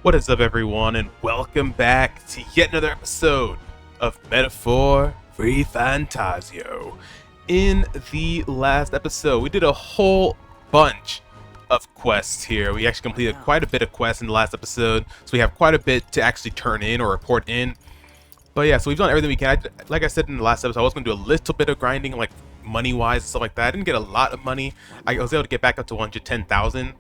What is up, everyone, and welcome back to yet another episode of Metaphor ReFantazio. In the last episode, we did a whole bunch of quests here. We actually completed quite a bit of quests in the last episode, so we have quite a bit to actually turn in or report in. But yeah, so we've done everything we can. Like I said in the last episode, I was going to do a little bit of grinding, like money-wise and stuff like that. I didn't get a lot of money. I was able to get back up to 110,000.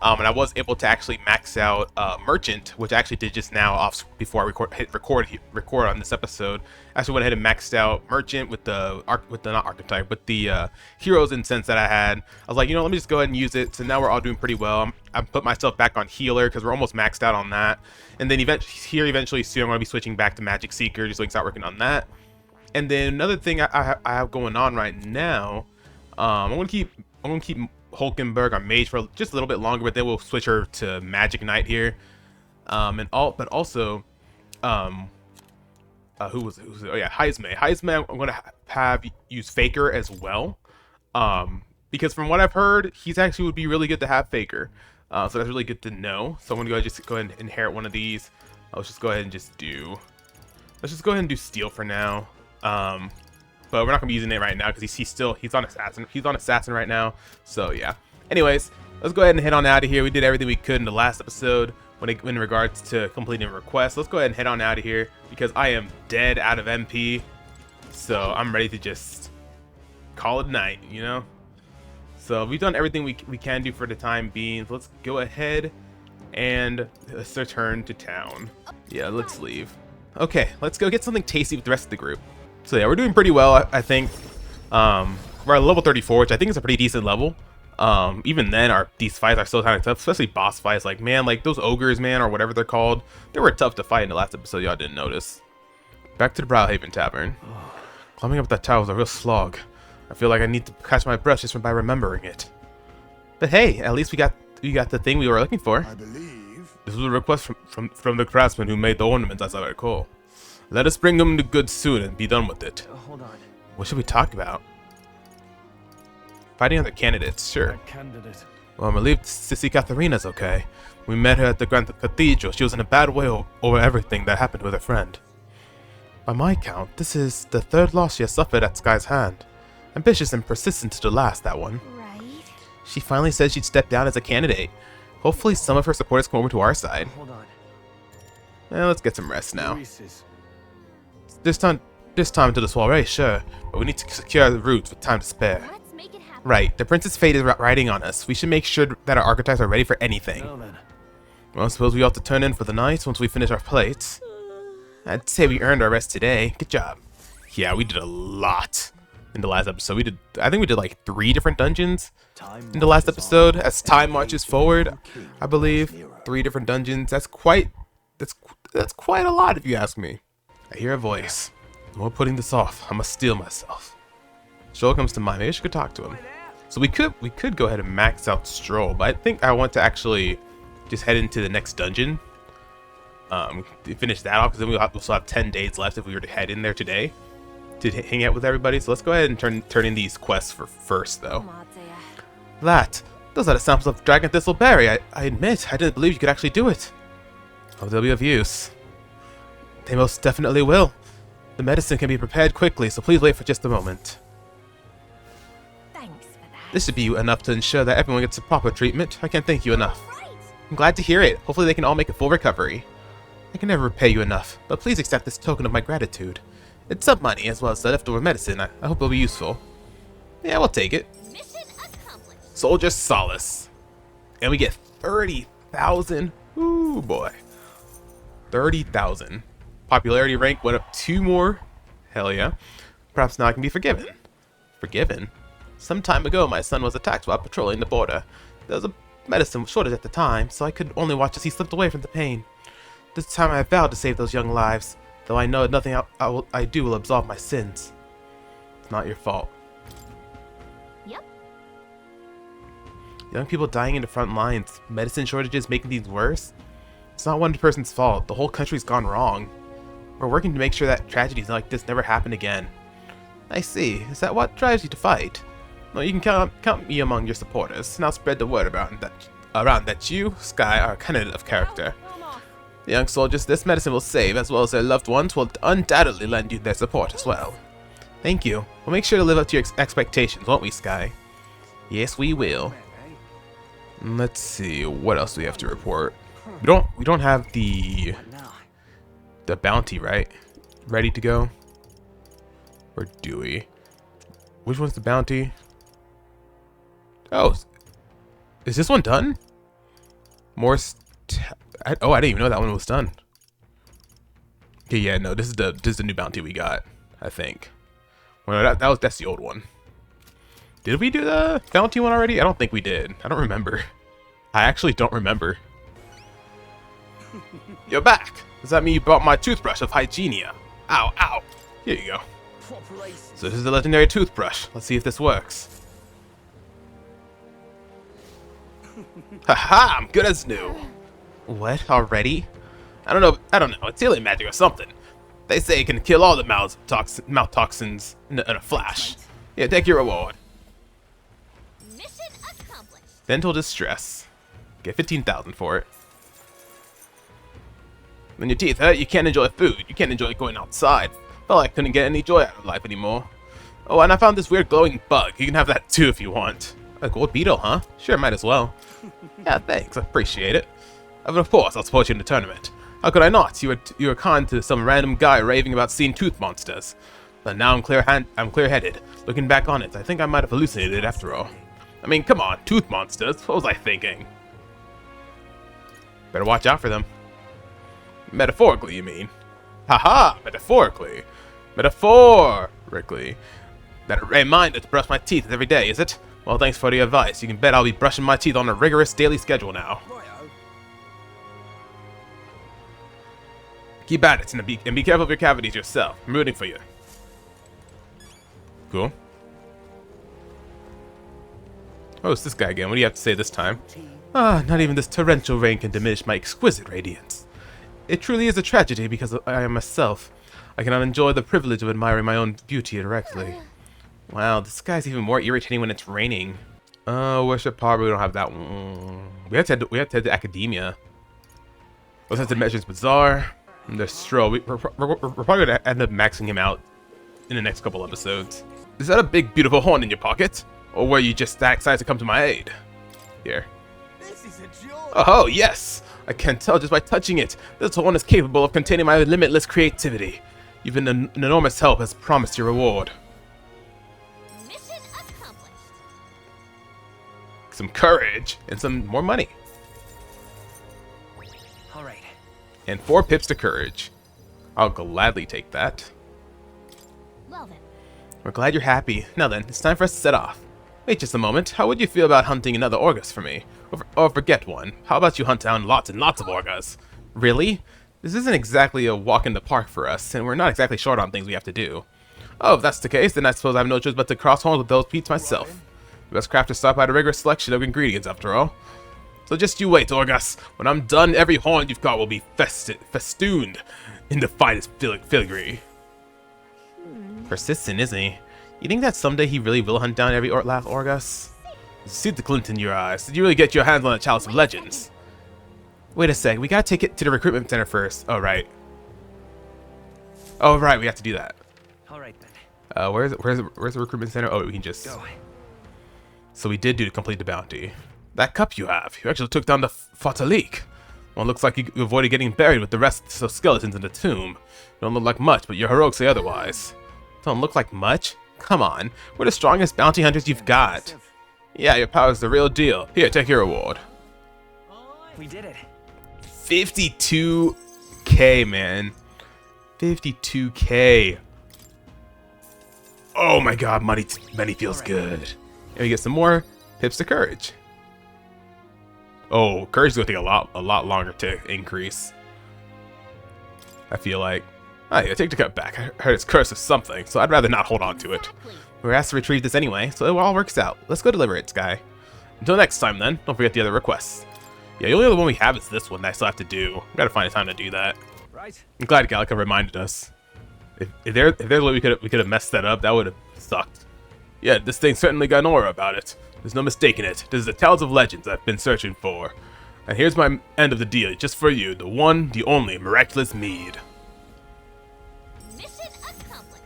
And I was able to actually max out Merchant, which I actually did just now off before I hit record on this episode. I actually went ahead and maxed out Merchant with the not archetype, but the heroes incense that I had. I was like, you know, let me just go ahead and use it. So now we're all doing pretty well. I put myself back on healer because we're almost maxed out on that. And then eventually soon I'm going to be switching back to Magic Seeker, just so we can start working on that. And then another thing I have going on right now, I'm gonna keep Hulkenberg on Mage for just a little bit longer, but then we'll switch her to Magic Knight here. But also, oh yeah, Heisman I'm gonna have use Faker as well, because from what I've heard, he's actually would be really good to have Faker. So that's really good to know. So I'm gonna go ahead and inherit one of these. Let's just go ahead and do Steel for now. But we're not gonna be using it right now because he's on assassin. He's on assassin right now. So yeah. Anyways, let's go ahead and head on out of here. We did everything we could in the last episode in regards to completing requests. Let's go ahead and head on out of here because I am dead out of MP. So I'm ready to just call it night, you know? So we've done everything we can do for the time being. So let's go ahead and let's return to town. Yeah, let's leave. Okay, let's go get something tasty with the rest of the group. So yeah, we're doing pretty well, I think. We're at level 34, which I think is a pretty decent level. Even then, these fights are still kind of tough, especially boss fights. Like, man, like those ogres, man, or whatever they're called, they were tough to fight in the last episode. Y'all didn't notice. Back to the Browhaven Tavern. Climbing up that tower was a real slog. I feel like I need to catch my breath just by remembering it. But hey, at least we got the thing we were looking for. I believe This was a request from the craftsman who made the ornaments, as I recall. Let us bring them to good soon and be done with it. Hold on. What should we talk about? Fighting other candidates, sure. Candidate. Well, I'm relieved to see Katharina's okay. We met her at the Grand Cathedral. She was in a bad way over everything that happened with her friend. By my count, this is the third loss she has suffered at Skye's hand. Ambitious and persistent to the last, that one. Right. She finally said she'd step down as a candidate. Hopefully some of her supporters come over to our side. Hold on. Let's get some rest now. Reese's. This time to the soiree, sure, but we need to secure the route with time to spare. Let's make it happen. Right, the Prince's fate is riding on us. We should make sure that our archetypes are ready for anything. Well then. Well, I suppose we ought to turn in for the night once we finish our plates. I'd say we earned our rest today. Good job. Yeah, we did a lot in the last episode. I think we did like 3 different dungeons in the last episode. As time marches forward, I believe 3 different dungeons. That's quite a lot if you ask me. I hear a voice. No putting this off. I must steel myself. Stroll comes to mind. Maybe I should talk to him. So we could go ahead and max out Stroll, but I think I want to actually just head into the next dungeon. To finish that off, because then we'll still have 10 days left if we were to head in there today to hang out with everybody. So let's go ahead and turn in these quests first, though. Those are the samples of Dragon Thistleberry. I admit, I didn't believe you could actually do it. Oh, they'll be of use. They most definitely will. The medicine can be prepared quickly, so please wait for just a moment. Thanks for that. This should be enough to ensure that everyone gets a proper treatment. I can't thank you enough. Right. I'm glad to hear it. Hopefully they can all make a full recovery. I can never repay you enough, but please accept this token of my gratitude. It's some money as well as the leftover medicine. I hope it'll be useful. Yeah, we'll take it. Mission accomplished. Soldier Solace. And we get 30,000. Ooh, boy. 30,000. Popularity rank went up 2 more. Hell yeah. Perhaps now I can be forgiven. Forgiven? Some time ago, my son was attacked while patrolling the border. There was a medicine shortage at the time, so I could only watch as he slipped away from the pain. This time I vowed to save those young lives, though I know nothing I do will absolve my sins. It's not your fault. Yep. Young people dying in the front lines, medicine shortages making things worse? It's not one person's fault. The whole country's gone wrong. We're working to make sure that tragedies like this never happen again. I see. Is that what drives you to fight? Well, you can count me among your supporters, and I'll spread the word around that you, Skye, are a candidate of character. Young soldiers, this medicine will save, as well as their loved ones will undoubtedly lend you their support as well. Thank you. We'll make sure to live up to your expectations, won't we, Skye? Yes, we will. Let's see, what else do we have to report? We don't have the bounty, right? Ready to go? Or do we? Which one's the bounty? Oh, is this one done? I didn't even know that one was done. Okay, yeah, no, this is the new bounty we got, I think. Well, that's the old one. Did we do the bounty one already? I don't think we did. I don't remember. I actually don't remember. You're back. Does that mean you brought my toothbrush of Hygienia? Ow, ow. Here you go. So this is the legendary toothbrush. Let's see if this works. Haha, I'm good as new. What, already? I don't know. It's alien magic or something. They say it can kill all the mouth toxins in a flash. Yeah, take your reward. Mission accomplished. Dental distress. Get 15,000 for it. When your teeth hurt, you can't enjoy food. You can't enjoy going outside. Felt like I couldn't get any joy out of life anymore. Oh, and I found this weird glowing bug. You can have that too if you want. A gold beetle, huh? Sure, might as well. Yeah, thanks. I appreciate it. But of course, I'll support you in the tournament. How could I not? You were kind to some random guy raving about seeing tooth monsters. But now I'm clear-headed. Looking back on it, I think I might have hallucinated after all. I mean, come on, tooth monsters. What was I thinking? Better watch out for them. Metaphorically, you mean? Haha, metaphorically. Metaphorically. Better reminder to brush my teeth every day, is it? Well, thanks for the advice. You can bet I'll be brushing my teeth on a rigorous daily schedule now. Keep at it, and be careful of your cavities yourself. I'm rooting for you. Cool. Oh, it's this guy again. What do you have to say this time? Ah, not even this torrential rain can diminish my exquisite radiance. It truly is a tragedy because I am myself. I cannot enjoy the privilege of admiring my own beauty directly. Wow, this guy's even more irritating when it's raining. Worship Harbor, we don't have that one. We have to head to Academia. Let's head to Measures Bazaar. And there's Stro. We're probably gonna end up maxing him out in the next couple episodes. Is that a big, beautiful horn in your pocket? Or were you just that excited to come to my aid? Here. This is a joy. Oh, yes! I can tell just by touching it. This horn is capable of containing my limitless creativity. You've been an enormous help as promised your reward. Mission accomplished. Some courage and some more money. All right. And 4 pips to courage. I'll gladly take that. Well then. We're glad you're happy. Now then, it's time for us to set off. Wait just a moment. How would you feel about hunting another Orgus for me? Or forget one. How about you hunt down lots and lots of Orgas? Really? This isn't exactly a walk in the park for us, and we're not exactly short on things we have to do. Oh, if that's the case, then I suppose I have no choice but to cross horns with those Pete's myself. The best crafters start by a rigorous selection of ingredients, after all. So just you wait, Orgus. When I'm done, every horn you've got will be festooned in the finest filigree. Persistent, isn't he? You think that someday he really will hunt down every last Orgus? See the glint in your eyes. Did you really get your hands on the Chalice of Legends? Wait a sec, we gotta take it to the recruitment center first. Oh, right. Oh, right, we have to do that. All right then. Where's the recruitment center? Oh, we can just... Go. So we did complete the bounty. That cup you have, you actually took down the Fatalik. Well, it looks like you avoided getting buried with the rest of skeletons in the tomb. You don't look like much, but your heroics say otherwise. Don't look like much? Come on, we're the strongest bounty hunters you've got. Yeah, your power's the real deal. Here, take your reward. We did it. 52k, man. 52k. Oh my god, money feels good. And we get some more pips to courage. Oh, courage is gonna take a lot longer to increase. I feel like. Oh yeah, take the cup back. I heard it's cursed with something, so I'd rather not hold on to it. We were asked to retrieve this anyway, so it all works out. Let's go deliver it, Skye. Until next time then, don't forget the other requests. Yeah, the only other one we have is this one that I still have to do. We gotta find a time to do that. Right. I'm glad Gallica reminded us. If there's a way we could have messed that up, that would have sucked. Yeah, this thing certainly got an aura about it. There's no mistaking it. This is the Tales of Legends I've been searching for. And here's my end of the deal, just for you, the one, the only miraculous mead. Mission accomplished.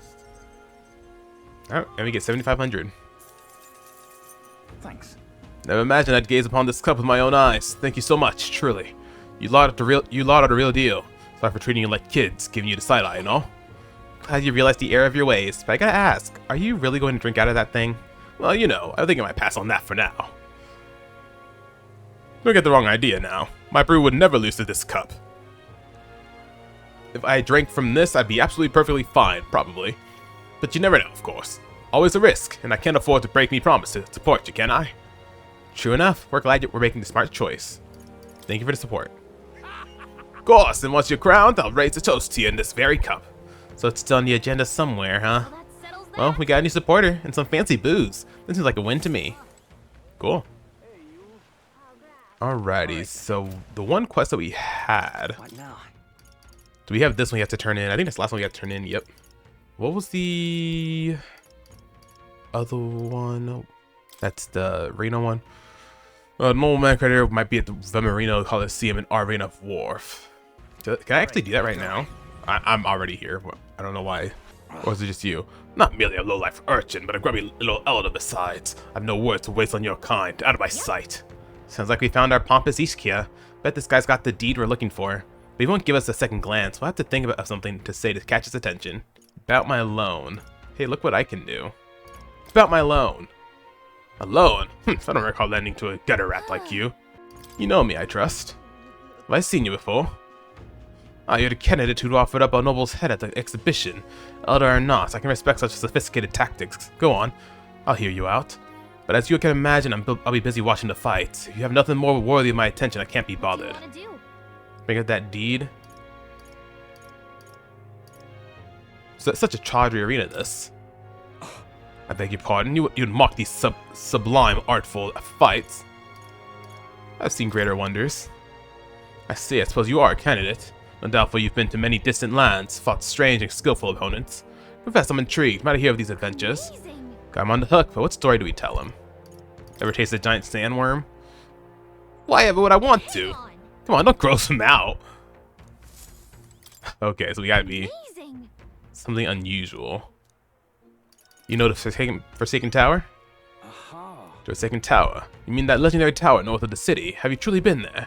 Alright, and we get 7,500. Thanks. Never imagined I'd gaze upon this cup with my own eyes. Thank you so much, truly. You lot are the real deal. Sorry for treating you like kids, giving you the side eye and all. Glad you realized the error of your ways, but I gotta ask, are you really going to drink out of that thing? Well, you know, I think I might pass on that for now. Don't get the wrong idea now. My brew would never lose to this cup. If I drank from this, I'd be absolutely perfectly fine, probably. But you never know, of course. Always a risk, and I can't afford to break me promise to support you, can I? True enough, we're glad we're making the smart choice. Thank you for the support. Of course, and once you're crowned, I'll raise a toast to you in this very cup. So it's still on the agenda somewhere, huh? Well, that settles that. Well, we got a new supporter and some fancy booze. This seems like a win to me. Cool. Alrighty, so the one quest that we had. What now? Do we have this one we have to turn in? I think that's the last one we have to turn in, yep. What was the other one? That's the Reno one. Normal man creditor might be at the Marino Coliseum in Arena Wharf. Can I actually do that right now? I'm already here. I don't know why. Or is it just you? Not merely a low-life urchin, but a grubby little elder besides. I've no words to waste on your kind. Out of my sight. Sounds like we found our pompous Skye. Bet this guy's got the deed we're looking for. But he won't give us a second glance. We'll have to think of something to say to catch his attention. About my loan. Hey, look what I can do. It's about my loan. A loan? I don't recall lending to a gutter rat like you. You know me, I trust. Have I seen you before? Ah, you're the candidate who offered up a noble's head at the exhibition. Elder or not, I can respect such sophisticated tactics. Go on, I'll hear you out. But as you can imagine, I'll be busy watching the fight. If you have nothing more worthy of my attention, I can't be bothered. What do you wanna do? Bring up that deed. So it's such a tawdry arena, this. I beg your pardon, you'd mock these sublime, artful fights. I've seen greater wonders. I see, I suppose you are a candidate. No doubtful you've been to many distant lands, fought strange and skillful opponents. Confess I'm intrigued, might I hear of these adventures? Amazing. Got him on the hook, but what story do we tell him? Ever taste a giant sandworm? Why ever would I want to? Hang on. Come on, don't gross him out. Okay, so we gotta be Amazing. something unusual. You know the Forsaken Tower? Aha. The Forsaken Tower. You mean that legendary tower north of the city? Have you truly been there?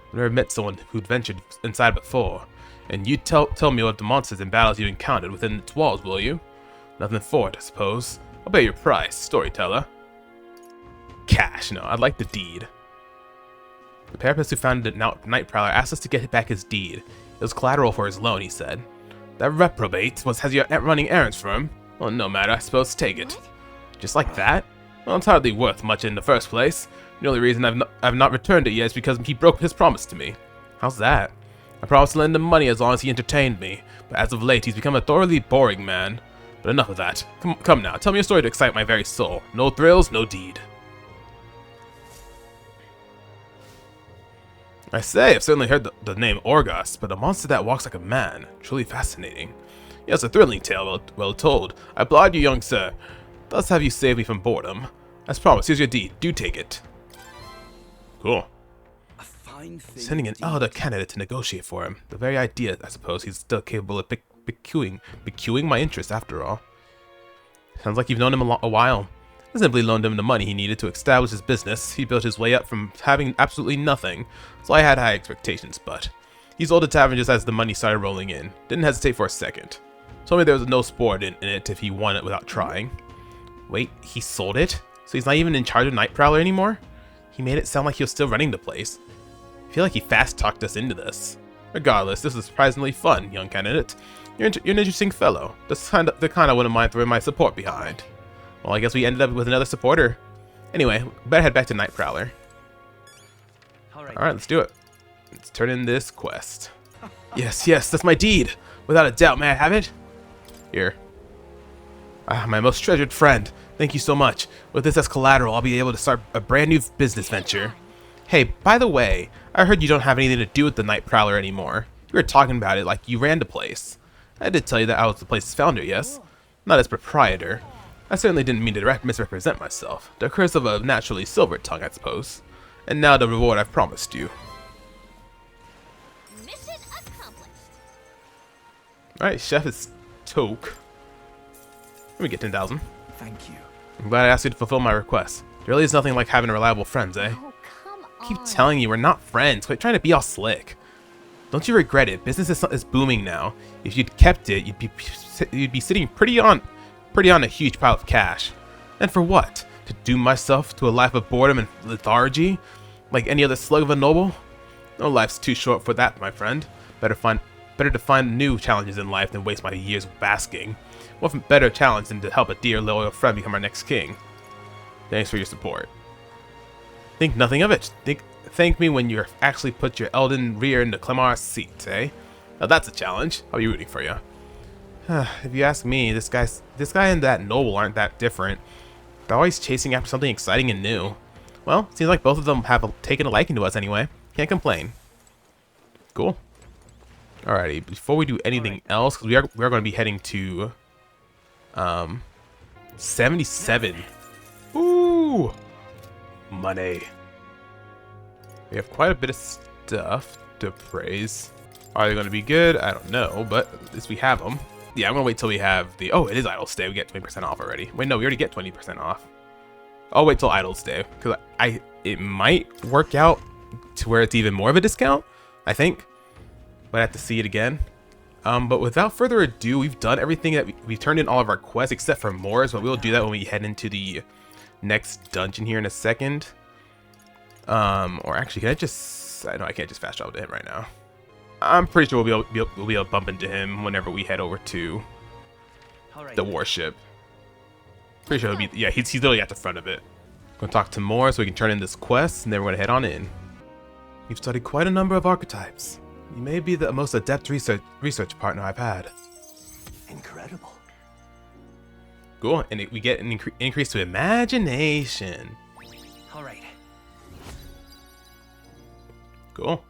I've never met someone who'd ventured inside before. And you tell me what the monsters and battles you encountered within its walls, will you? Nothing for it, I suppose. I'll pay your price, storyteller. Cash, no, I'd like the deed. The therapist who founded the Night Prowler asked us to get back his deed. It was collateral for his loan, he said. That reprobate has you running errands for him. Well, no matter, I suppose take it. What? Just like that? Well, it's hardly worth much in the first place. The only reason I've not returned it yet is because he broke his promise to me. How's that? I promised to lend him money as long as he entertained me, but as of late he's become a thoroughly boring man. But enough of that. Come now, tell me a story to excite my very soul. No thrills, no deed. I say, I've certainly heard the name Orgos, but a monster that walks like a man. Truly fascinating. Yes, a thrilling tale, well told. I applaud you, young sir. Thus have you saved me from boredom. As promised, here's your deed. Do take it. Cool. A fine thing. Sending an indeed. elder candidate to negotiate for him. The very idea, I suppose, he's still capable of bequeathing my interest after all. Sounds like you've known him a while. I simply loaned him the money he needed to establish his business. He built his way up from having absolutely nothing, so I had high expectations, but he sold the tavern just as the money started rolling in. Didn't hesitate for a second. Told me there was no sport in it if he won it without trying. Wait, he sold it? So he's not even in charge of Night Prowler anymore? He made it sound like he was still running the place. I feel like he fast-talked us into this. Regardless, this was surprisingly fun, young candidate. You're an interesting fellow. The kind I wouldn't mind throwing my support behind. Well, I guess we ended up with another supporter. Anyway, better head back to Night Prowler. Alright, Let's do it. Let's turn in this quest. Yes, that's my deed. Without a doubt, may I have it? Here. Ah, my most treasured friend. Thank you so much. With this as collateral, I'll be able to start a brand new business venture. Hey, by the way, I heard you don't have anything to do with the Night Prowler anymore. You were talking about it like you ran the place. I did tell you that I was the place's founder, yes? Not as proprietor. I certainly didn't mean to misrepresent myself. The curse of a naturally silver tongue, I suppose. And now the reward I've promised you. Mission accomplished. Alright, Chef is Toke. Let me get 10,000. Thank you. I'm glad I asked you to fulfill my request. There really is nothing like having reliable friends, eh? Oh, come I keep on. telling you, we're not friends. Quit trying to be all slick. Don't you regret it? Business is booming now. If you'd kept it, you'd be sitting pretty on a huge pile of cash. And for what? To doom myself to a life of boredom and lethargy, like any other slug of a noble? No, life's too short for that, my friend. Better to find new challenges in life than waste my years basking. What better challenge than to help a dear loyal friend become our next king? Thanks for your support. Think nothing of it. Thank me when you actually put your Elden rear into Clemar's seat, eh? Now that's a challenge. I'll be rooting for you. If you ask me, this guy and that noble aren't that different. They're always chasing after something exciting and new. Well, seems like both of them have taken a liking to us anyway. Can't complain. Cool. Alrighty, before we do anything else, because we are going to be heading to 77. Ooh, money. We have quite a bit of stuff to praise. Are they going to be good? I don't know, but at least we have them. Yeah, I'm going to wait till we have the... Oh, it is Idle Stay. We get 20% off already. Wait, no, we already get 20% off. I'll wait till Idle Stay, because it might work out to where it's even more of a discount, I think. But I have to see it again. But without further ado, we've done everything that we've turned in all of our quests except for Moore's, but we'll do that when we head into the next dungeon here in a second. Or actually, can I just... No, I can't just fast travel to him right now. I'm pretty sure we'll be able to bump into him whenever we head over to the warship. Pretty sure it'll be... Yeah, he's literally at the front of it. Gonna talk to Moore so we can turn in this quest, and then we're gonna head on in. You've studied quite a number of archetypes. You may be the most adept research partner I've had. Incredible. Cool, and we get an increase to imagination. All right. Cool.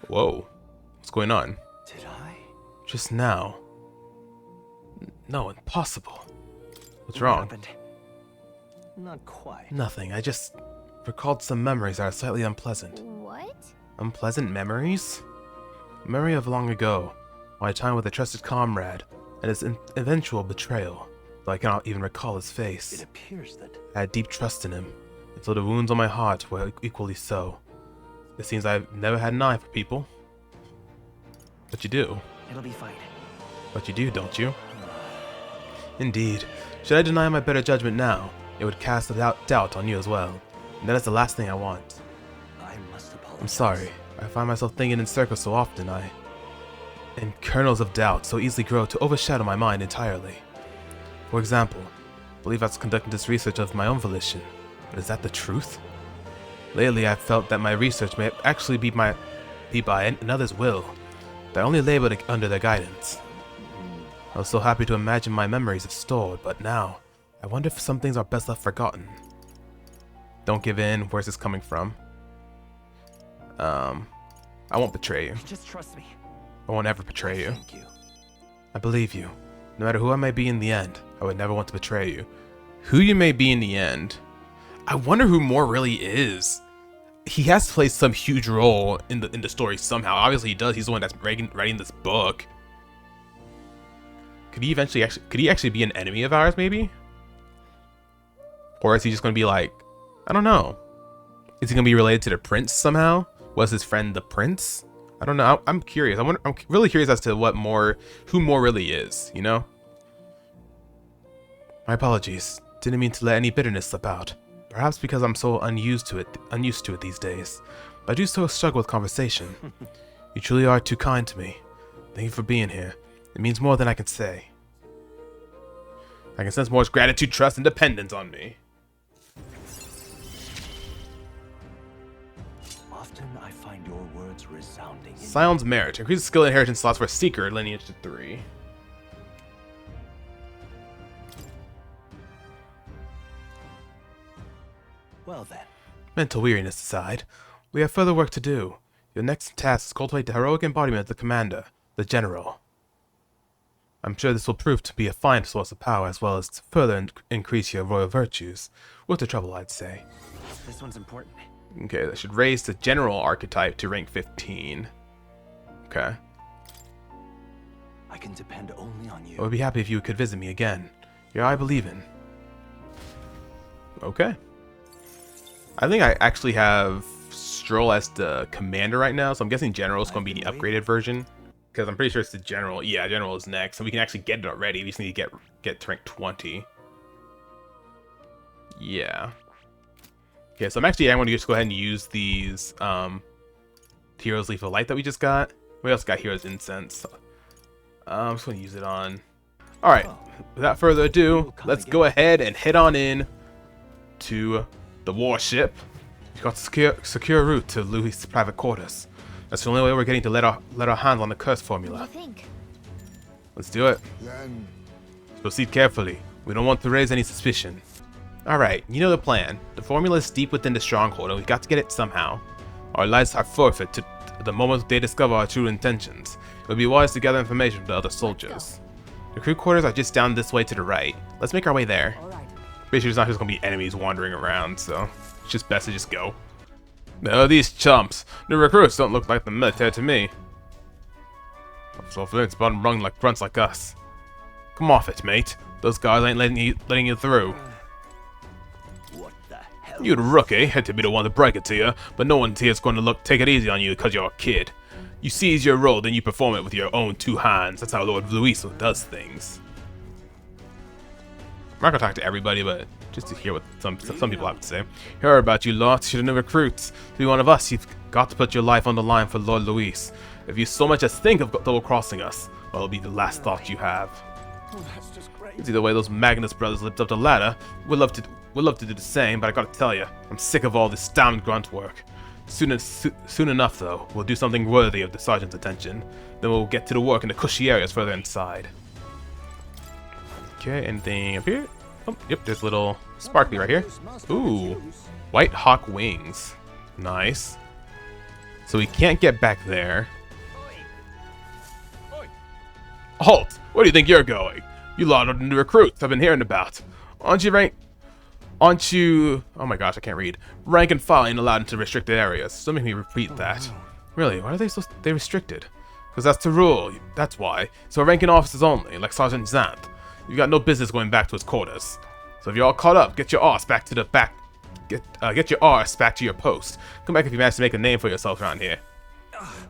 Whoa. What's going on? Did I? Just now. No, impossible. What's What wrong? happened? Not quite. Nothing. I just recalled some memories that are slightly unpleasant. What? Unpleasant memories? Memory of long ago, my time with a trusted comrade, and his eventual betrayal, though I cannot even recall his It face. appears that I had deep trust in him, and so the wounds on my heart were equally so. It seems I've never had an eye for people. But you do. it'll be fine. But you do, don't you? Indeed. Should I deny my better judgment now, it would cast a doubt on you as well. And that is the last thing I want. I must apologize. I'm sorry. I find myself thinking in circles so often, and kernels of doubt so easily grow to overshadow my mind entirely. For example, I believe I was conducting this research of my own volition, but is that the truth? Lately, I've felt that my research may actually be by another's will, that I only labored under their guidance. I was so happy to imagine my memories have stored, but now, I wonder if some things are best left forgotten. Don't give in. Where's this coming from? I won't betray you. Just trust me. I won't ever betray you. Thank you. I believe you. No matter who I may be in the end, I would never want to betray you. Who you may be in the end. I wonder who Moore really is. He has to play some huge role in the story somehow. Obviously he does. He's the one that's writing this book. Could he actually be an enemy of ours, maybe? Or is he just going to be like, I don't know. Is he going to be related to the prince somehow? Was his friend the prince? I don't know. I'm curious. I'm really curious as to who Moore really is, you know? My apologies. Didn't mean to let any bitterness slip out. Perhaps because I'm so unused to it these days. But I do so struggle with conversation. You truly are too kind to me. Thank you for being here. It means more than I can say. I can sense Moore's gratitude, trust, and dependence on me. Often I find your words resounding. Scion's Merit. Increases skill inheritance slots for Seeker, lineage to 3. Well then. Mental weariness aside, we have further work to do. Your next task is cultivate the heroic embodiment of the commander, the general. I'm sure this will prove to be a fine source of power as well as to further increase your royal virtues. Worth the trouble, I'd say. This one's important. Okay, that should raise the general archetype to rank 15. Okay. I can depend only on you. I would be happy if you could visit me again. Your I believe in. Okay. I think I actually have Stroll as the commander right now, so I'm guessing general is going to be the upgraded version. Because I'm pretty sure it's the general. Yeah, general is next, so we can actually get it already. We just need to get to rank 20. Yeah. Okay, so I'm going to just go ahead and use these Heroes Lethal Light that we just got. We also got Heroes Incense. I'm just going to use it on. Alright, without further ado, let's go ahead and head on in to the warship. We've got secure route to Louis' private quarters. That's the only way we're getting to let our hands on the curse formula. What do you think? Let's do it. Proceed carefully. We don't want to raise any suspicion. Alright, you know the plan. The formula is deep within the stronghold and we've got to get it somehow. Our lives are forfeit to the moment they discover our true intentions. It would be wise to gather information from the other soldiers. The crew quarters are just down this way to the right. Let's make our way there. Pretty sure there's not just going to be enemies wandering around, so it's just best to just go. No, these chumps. The recruits don't look like the military to me. So it's bottom rung like grunts like us. Come off it, mate. Those guys ain't letting you through. What the hell? You the rookie, had to be the one to break it to you, but no one here's going to take it easy on you because you're a kid. You seize your role, then you perform it with your own two hands. That's how Lord Luis does things. I'm not gonna talk to everybody, but just to hear what some people have to say. Hear about you lot, you're the new recruits. To be one of us, you've got to put your life on the line for Lord Luis. If you so much as think of double crossing us, well, it'll be the last thought you have. Oh, that's just great. You see the way those Magnus brothers lift up the ladder. We'd love to do the same, but I gotta tell you, I'm sick of all this damned grunt work. Soon enough, though, we'll do something worthy of the sergeant's attention. Then we'll get to the work in the cushy areas further inside. Okay, anything up here? Oh, yep, there's a little sparkly right here. Ooh, White Hawk wings. Nice. So we can't get back there. Halt! Where do you think you're going? You lot are the new recruits I've been hearing about. Aren't you... Oh my gosh, I can't read. Rank and file ain't allowed into restricted areas. Don't make me repeat that. Really, why are they restricted? Because that's the rule, that's why. So ranking officers only, like Sergeant Xanth. You've got no business going back to his quarters. So if you're all caught up, get your arse back to the back. Get your arse back to your post. Come back if you manage to make a name for yourself around here.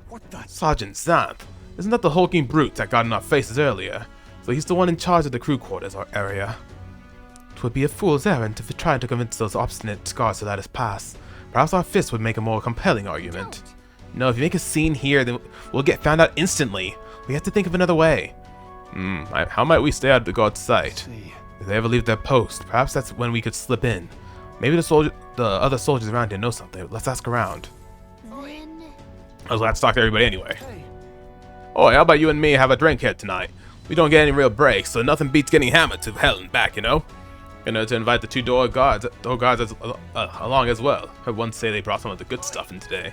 What the? Sergeant Xanth? Isn't that the hulking brute that got in our faces earlier? So he's the one in charge of the crew quarters area. It would be a fool's errand if we tried to convince those obstinate scars to let us pass. Perhaps our fists would make a more compelling argument. No, if you make a scene here, then we'll get found out instantly. We have to think of another way. How might we stay out of the guard's sight? If they ever leave their post, perhaps that's when we could slip in. Maybe the other soldiers around here know something. Let's ask around. Then... I was glad to talk to everybody anyway. Oh, how about you and me have a drink here tonight? We don't get any real breaks, so nothing beats getting hammered to hell and back, you know? To invite the two door guards along as well. Heard one say they brought some of the good stuff in today.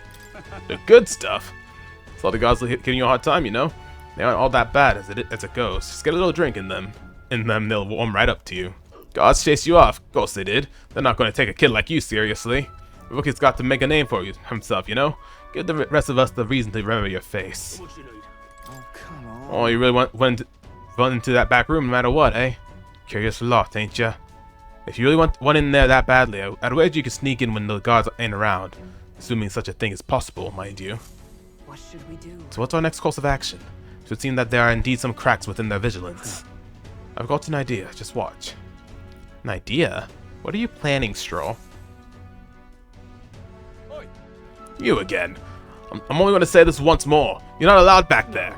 The good stuff? So all the guards giving you a hard time, you know? They aren't all that bad as it goes. Just get a little drink in them. They'll warm right up to you. Guards chase you off. Of course they did. They're not going to take a kid like you seriously. The rookie's got to make a name for himself, you know? Give the rest of us the reason to remember your face. Oh, come on. Oh, you really went into that back room no matter what, eh? Curious lot, ain't ya? If you really want in there that badly, I'd wager you could sneak in when the guards ain't around. Assuming such a thing is possible, mind you. What should we do? So what's our next course of action? It should seem that there are indeed some cracks within their vigilance. I've got an idea, just watch. An idea? What are you planning, Stroll? You again. I'm only going to say this once more. You're not allowed back there.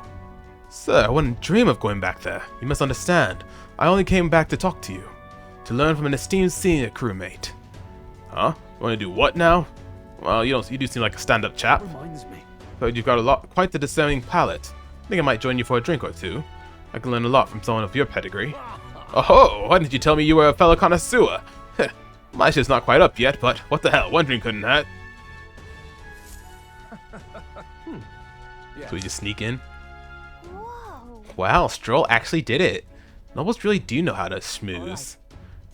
Sir, I wouldn't dream of going back there. You misunderstand. I only came back to talk to you. To learn from an esteemed senior crewmate. Huh? You want to do what now? Well, you do seem like a stand-up chap. Reminds me. But you've got quite the discerning palate. I think I might join you for a drink or two. I can learn a lot from someone of your pedigree. Oh, why didn't you tell me you were a fellow connoisseur? My shit's not quite up yet, but what the hell, one drink couldn't hurt. So we just sneak in. Whoa. Wow, Stroll actually did it. Nobles really do know how to schmooze.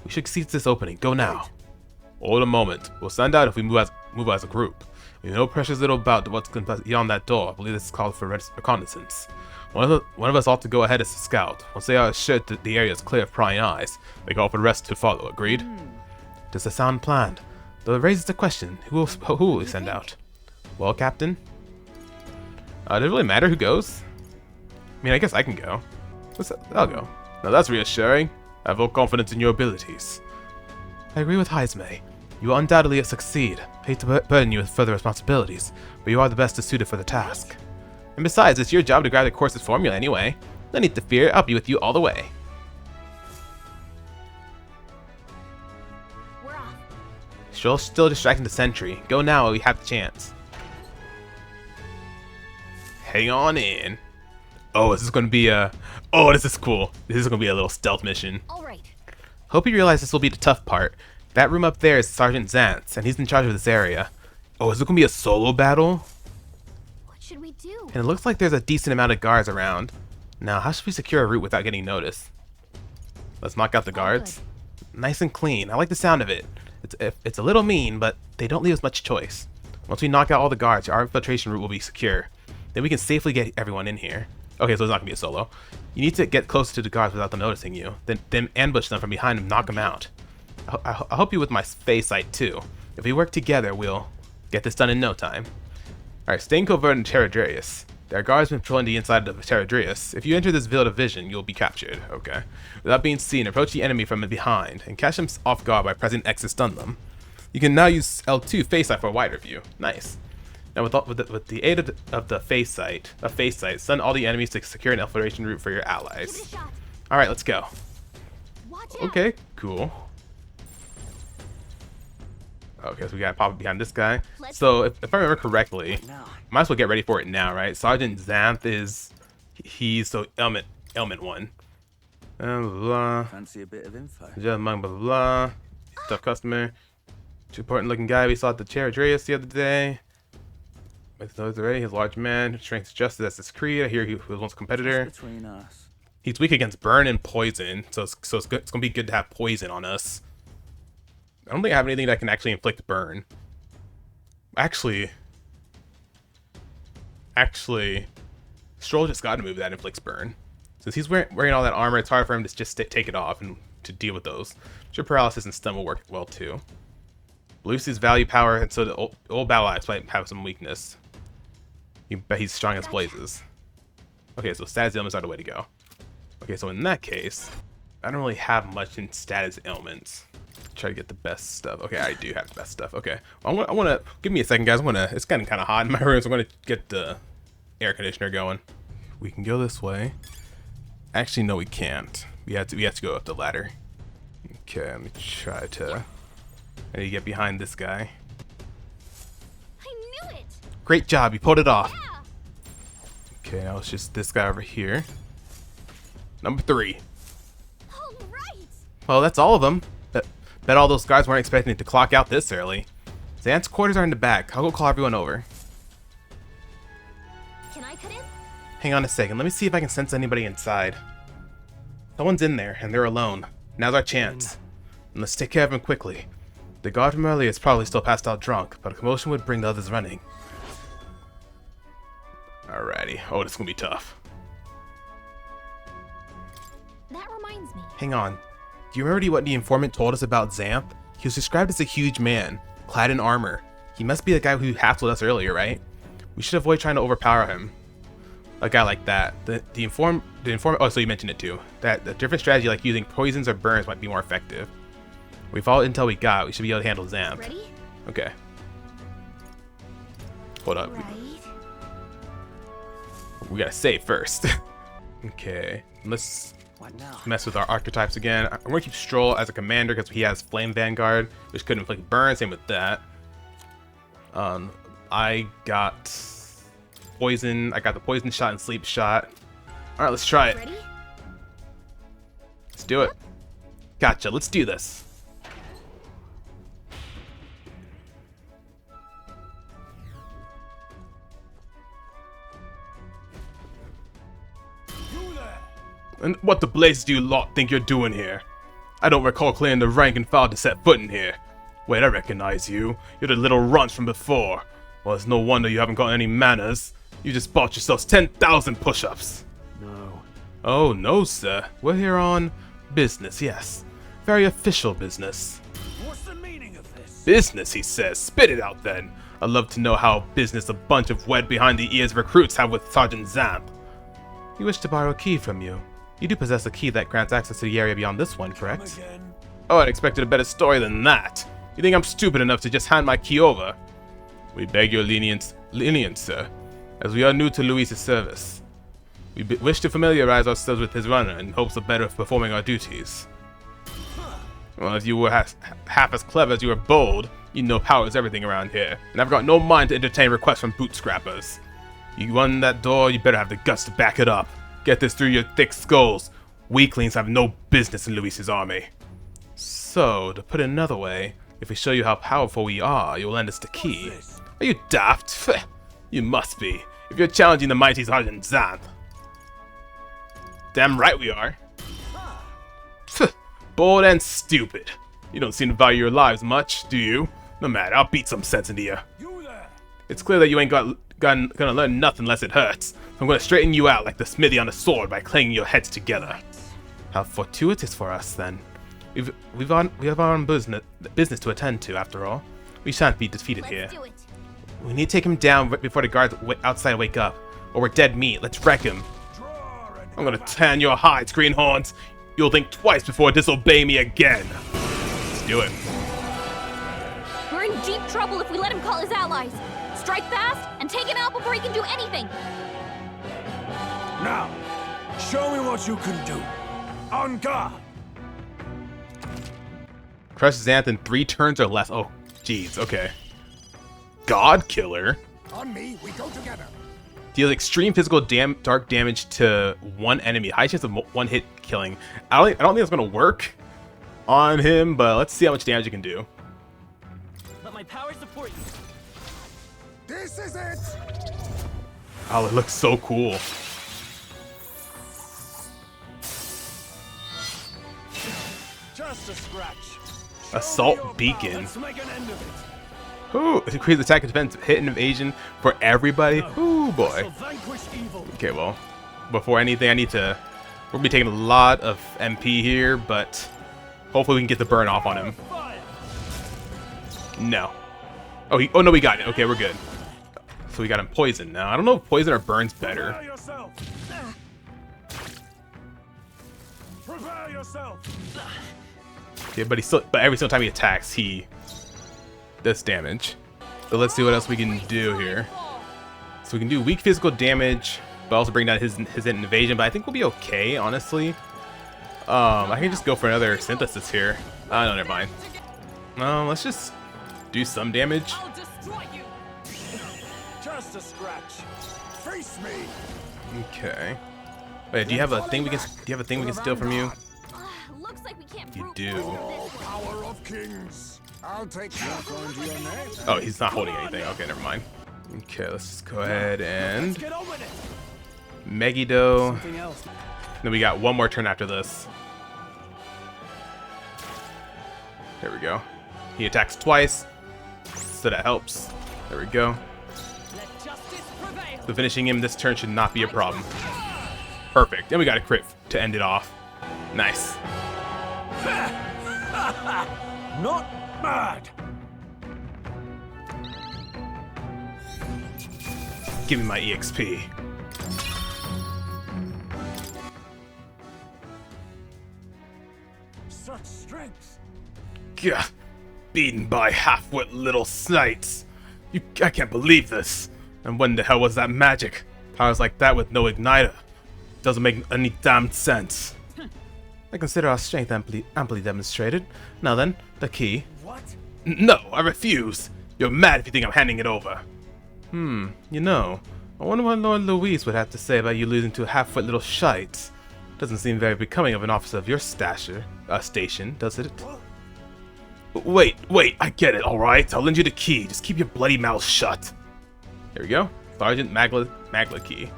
We should seize this opening. Go now. Hold a moment. We'll send out if we move move as a group. We know precious little about what's beyond that door. I believe this is called for reconnaissance. One of us ought to go ahead as a scout. Once they are assured that the area is clear of prying eyes, they call for the rest to follow. Agreed? Does a sound planned? Though it raises the question, who will we send out? Well, Captain? Does it really matter who goes? I mean, I guess I can go. I'll go. Now that's reassuring. I have full confidence in your abilities. I agree with Heismay. You will undoubtedly succeed. Hate to burden you with further responsibilities, but you are the best suited for the task. And besides, it's your job to grab the course's formula anyway. No need to fear, I'll be with you all the way. We're off. Stroll's still distracting the sentry. Go now while we have the chance. Hang on in. Oh, this is going to be a... Oh, this is cool. This is going to be a little stealth mission. All right. Hope you realize this will be the tough part. That room up there is Sergeant Zant's, and he's in charge of this area. Oh, is it going to be a solo battle? What should we do? And it looks like there's a decent amount of guards around. Now, how should we secure a route without getting noticed? Let's knock out the guards. Nice and clean. I like the sound of it. It's a little mean, but they don't leave us much choice. Once we knock out all the guards, our infiltration route will be secure. Then we can safely get everyone in here. Okay, so it's not going to be a solo. You need to get closer to the guards without them noticing you. Then ambush them from behind and knock them out. I'll help you with my phase sight too. If we work together, we'll get this done in no time. Alright, staying covert in Charadrius. There are guards patrolling the inside of Charadrius. If you enter this field of vision, you'll be captured. Okay. Without being seen, approach the enemy from behind and catch them off guard by pressing X to stun them. You can now use L2 phase sight for a wider view. Nice. Now with the aid of the phase sight, stun all the enemies to secure an infiltration route for your allies. Alright, let's go. Okay, cool. Okay, so we gotta pop it behind this guy. So if I remember correctly, might as well get ready for it now, right? Sergeant Zanth he's so element 1. Blah, blah. Fancy a bit of info. Just among blah, blah, blah. Tough customer. Too important looking guy we saw at the Charadrius the other day. With those already, he's a large man, strength justice, that's his creed. I hear he was once a competitor. Between us. He's weak against burn and poison, so it's gonna be good to have poison on us. I don't think I have anything that can actually inflict burn. Actually, Stroll just got a move that inflicts burn. Since he's wearing all that armor, it's hard for him to just take it off and to deal with those. Sure, paralysis and stun will work well too. Lucy's value power, and so the old battle axe might have some weakness. But he's strong as blazes. Okay, so status ailments are the way to go. Okay, so in that case, I don't really have much in status ailments. Try to get the best stuff. Okay, I do have the best stuff. Okay, well, I want to give me a second, guys. It's getting kind of hot in my room, so I'm gonna get the air conditioner going. We can go this way. Actually, no, we can't. We have to go up the ladder. Okay, let me try to. I need to get behind this guy. I knew it. Great job, you pulled it off. Yeah. Okay, now it's just this guy over here. Number 3. All right. Well, that's all of them. Bet all those guards weren't expecting it to clock out this early. Zant's quarters are in the back. I'll go call everyone over. Can I cut in? Hang on a second. Let me see if I can sense anybody inside. Someone's in there, and they're alone. Now's our chance. And let's take care of him quickly. The guard from earlier is probably still passed out drunk, but a commotion would bring the others running. Alrighty. Oh, this is gonna be tough. That reminds me. Hang on. Do you remember what the informant told us about Zanth? He was described as a huge man, clad in armor. He must be the guy who hassled us earlier, right? We should avoid trying to overpower him. A guy like that. The informant. Oh, so you mentioned it too. That a different strategy like using poisons or burns might be more effective. We followed intel we got. We should be able to handle Zanth. Ready? Okay. Hold up. Right. We gotta save first. Okay. Let's What now? mess with our archetypes again. I'm gonna keep Stroll as a commander because he has Flame Vanguard, which could inflict burn. Same with that. I got poison. I got the poison shot and sleep shot. All right, let's try it. Ready? Let's do it. Gotcha. Let's do this. And what the blazes do you lot think you're doing here? I don't recall clearing the rank and file to set foot in here. Wait, I recognize you. You're the little runt from before. Well, it's no wonder you haven't got any manners. You just bought yourselves 10,000 push-ups. No. Oh, no, sir. We're here on business, yes. Very official business. What's the meaning of this? Business, he says. Spit it out, then. I'd love to know how business a bunch of wet behind-the-ears recruits have with Sergeant Zamp. You wish to borrow a key from you. You do possess a key that grants access to the area beyond this one, correct? Again. Oh, I expected a better story than that. You think I'm stupid enough to just hand my key over? We beg your lenience, sir, as we are new to Luis's service. We wish to familiarize ourselves with his runner in hopes of better performing our duties. Well, if you were half as clever as you were bold, you'd know power is everything around here, and I've got no mind to entertain requests from boot scrappers. You run that door, you better have the guts to back it up. Get this through your thick skulls. Weaklings have no business in Luis's army. So, to put it another way, if we show you how powerful we are, you'll lend us the key. Are you daft? You must be, if you're challenging the mighty Sergeant Zamp. Damn right we are. Bold and stupid. You don't seem to value your lives much, do you? No matter, I'll beat some sense into you. You there. It's clear that you ain't gonna learn nothing unless it hurts. So I'm gonna straighten you out like the smithy on a sword by clanging your heads together. How fortuitous for us, then. We have our own business to attend to, after all. We shan't be defeated here. Let's do it. We need to take him down right before the guards outside wake up, or we're dead meat. Let's wreck him. I'm gonna tan your hides, greenhorns. You'll think twice before disobey me again. Let's do it. We're in deep trouble if we let him call his allies. Strike fast and take him out before he can do anything. Now, show me what you can do. On guard. Crush Xanth in 3 turns or less. Oh, jeez. Okay. God Killer. On me, we go together. Deals extreme physical dark damage to one enemy. High chance of one hit killing. I don't think that's gonna work on him, but let's see how much damage it can do. Let my power support you. This is it. Oh, it looks so cool. Just a scratch. Assault Beacon. Let's make an end of it. Ooh, it increases attack and defense, hit and evasion for everybody. Ooh, boy. Shall vanquish evil. Okay, well, before anything, I need to. We'll be taking a lot of MP here, but hopefully we can get the burn off on him. Fire. No. Oh no, we got it. Okay, we're good. So we got him poisoned now. I don't know if poison or burns better. Prepare yourself. Prepare yourself. Okay, but every single time he attacks, he does damage. So let's see what else we can do here. So we can do weak physical damage, but also bring down his invasion. But I think we'll be okay, honestly. I can just go for another synthesis here. No, never mind. Let's just do some damage. I'll destroy you. Just a scratch. Face me. Okay. Wait, do you have a thing we can? Do you have a thing we can steal from you? Looks like we can't You prove do. this one. Power of kings. I'll take that on to your name. Oh, he's not holding anything. Okay, never mind. Okay, let's just go ahead and Get on with it. Megiddo. Something else. Then we got one more turn after this. There we go. He attacks twice, so that helps. There we go. Let justice prevail. So finishing him this turn should not be a problem. Perfect. And we got a crit to end it off. Nice. Not bad. Give me my EXP. Such strength. Gah. Beaten by half-wit little snites. I can't believe this. And when the hell was that magic? Powers like that with no igniter. Doesn't make any damn sense. I consider our strength amply demonstrated. Now then, the key. What? No, I refuse. You're mad if you think I'm handing it over. You know, I wonder what Lord Luis would have to say about you losing to half-wit little shites. Doesn't seem very becoming of an officer of your station, does it? Wait, I get it, alright? I'll lend you the key. Just keep your bloody mouth shut. There we go. Sergeant Magla key.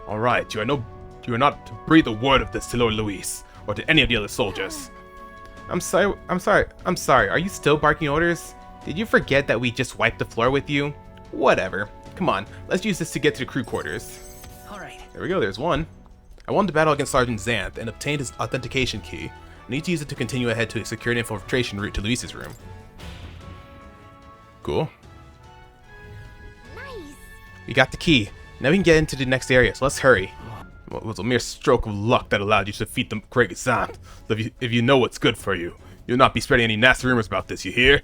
Alright, you are not to breathe a word of this to Lord Luis, or to any of the other soldiers. I'm sorry. Are you still barking orders? Did you forget that we just wiped the floor with you? Whatever. Come on, let's use this to get to the crew quarters. Alright. There we go, there's one. I won the battle against Sergeant Xanth and obtained his authentication key. I need to use it to continue ahead to a secured infiltration route to Luis's room. Cool. Nice. We got the key. Now we can get into the next area, so let's hurry. Well, it was a mere stroke of luck that allowed you to defeat the great Xanth. So if you know what's good for you, you'll not be spreading any nasty rumors about this, you hear?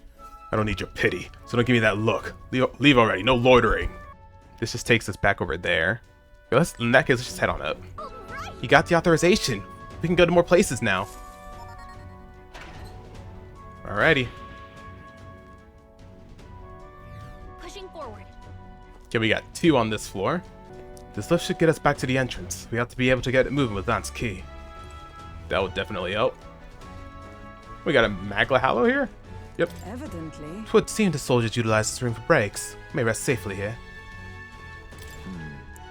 I don't need your pity, so don't give me that look. Leave already, no loitering. This just takes us back over there. In that case, let's just head on up. Alright. You got the authorization. We can go to more places now. Alrighty. Pushing forward. Okay, we got 2 on this floor. This lift should get us back to the entrance. We have to be able to get it moving with Lance key. That would definitely help. We got a Magla Hallow here? Yep. Evidently. It would seem the soldiers utilize this room for breaks. We may rest safely here.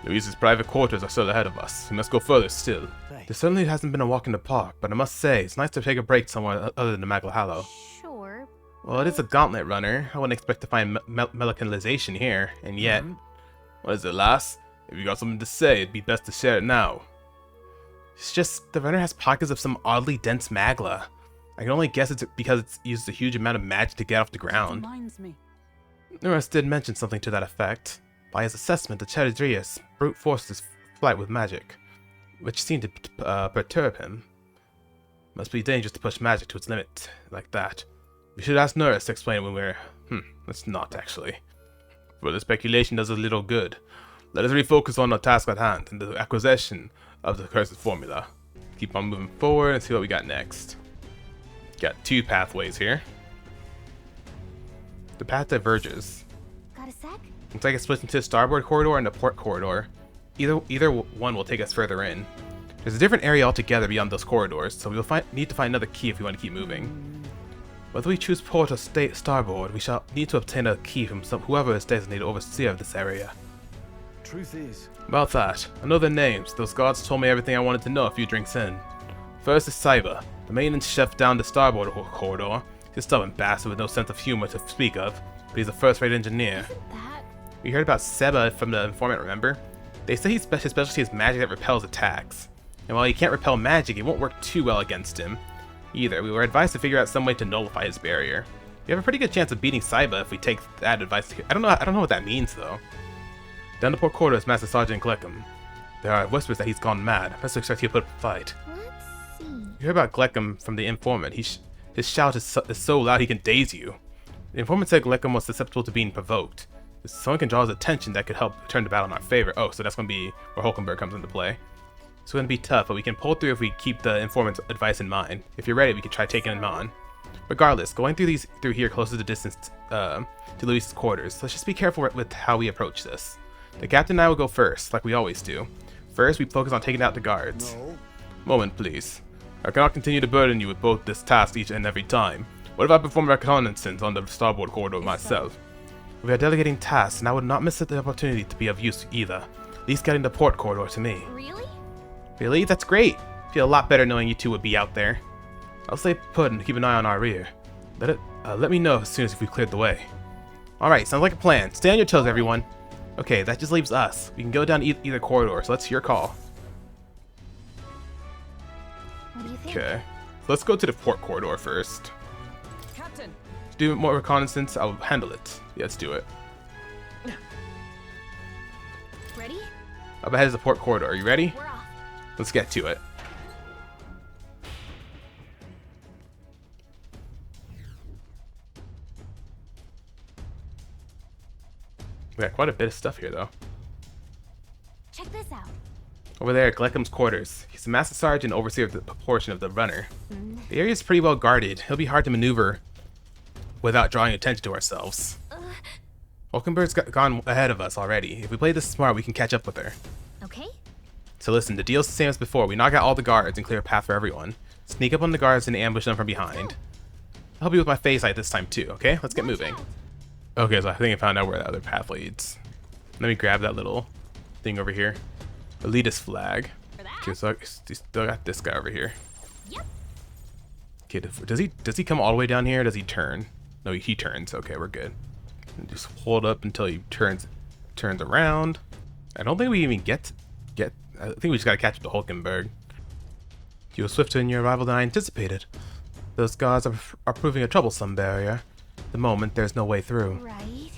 Luis's private quarters are still ahead of us. We must go further still. There certainly hasn't been a walk in the park, but I must say, it's nice to take a break somewhere other than the Magla Hallow. Sure. Well, it is a gauntlet runner. I wouldn't expect to find melicalization here, and yet... What is it, lass? If you got something to say, it'd be best to share it now. It's just, the runner has pockets of some oddly dense magla. I can only guess it's because it's used a huge amount of magic to get off the ground. Reminds me. Nuris did mention something to that effect. By his assessment, the Charadrius brute forced his flight with magic, which seemed to perturb him. Must be dangerous to push magic to its limit like that. We should ask Nuris to explain when we're... let's not actually. Further speculation does us little good. Let us refocus on the task at hand and the acquisition of the cursed formula. Keep on moving forward and see what we got next. Got 2 pathways here. The path diverges. Got a sec? Looks like it splits into the starboard corridor and the port corridor. Either one will take us further in. There's a different area altogether beyond those corridors, so we'll need to find another key if we want to keep moving. Whether we choose port or starboard, we shall need to obtain a key from whoever is designated overseer of this area. Truth is, About that, I know their names. Those guards told me everything I wanted to know a few drinks in. First is Cyber, the maintenance chef down the starboard corridor. He's a stubborn bastard with no sense of humor to speak of, but he's a first-rate engineer. Isn't that? We heard about Seba from the informant, remember? They say his specialty is magic that repels attacks. And while he can't repel magic, it won't work too well against him. Either, we were advised to figure out some way to nullify his barrier. We have a pretty good chance of beating Saiba if we take that advice. I don't know what that means though. Down the port corridor is Master Sergeant Gleckham. There are whispers that he's gone mad. I must expect he'll put up a fight. Let's see. You hear about Gleckham from the informant. His shout is so loud he can daze you. The informant said Gleckham was susceptible to being provoked. If someone can draw his attention, that could help turn the battle in our favor. Oh, so that's going to be where Hulkenberg comes into play. It's going to be tough, but we can pull through if we keep the informant's advice in mind. If you're ready, we can try taking him on. Regardless, going through here closes the distance to Luis's quarters. Let's just be careful with how we approach this. The captain and I will go first, like we always do. First, we focus on taking out the guards. no. Moment, please. I cannot continue to burden you with both this task each and every time. What if I perform reconnaissance on the starboard corridor myself? We are delegating tasks, and I would not miss the opportunity to be of use either. At least getting the port corridor to me. Really? Really? That's great. Feel a lot better knowing you two would be out there. I'll stay put and keep an eye on our rear. Let me know as soon as we've cleared the way. Alright, sounds like a plan. Stay on your toes, everyone. Okay, that just leaves us. We can go down either corridor, so that's your call. What do you think? Okay. So let's go to the port corridor first. Captain, To do more reconnaissance, I'll handle it. Yeah, let's do it. Ready? Up ahead is the port corridor. Are you ready? We're off. Let's get to it. We got quite a bit of stuff here, though. Check this out. Over there, Gleckham's quarters. He's the master sergeant and overseer of the portion of the runner. The area is pretty well guarded. He'll be hard to maneuver without drawing attention to ourselves. Hulkenberg's gone ahead of us already. If we play this smart, we can catch up with her. Okay? So listen, the deal's the same as before. We knock out all the guards and clear a path for everyone. Sneak up on the guards and ambush them from behind. I'll help you with my face light this time too, okay? Let's get moving. Okay, so I think I found out where the other path leads. Let me grab that little thing over here. Elitist flag. For that? Okay, so I still got this guy over here. Yep. Okay, does he come all the way down here? Or does he turn? No, he turns. Okay, we're good. And just hold up until he turns around. I don't think we even get. I think we just gotta catch up to Hulkenberg. You were swifter in your arrival than I anticipated. Those guards are proving a troublesome barrier. At the moment, there's no way through. Right?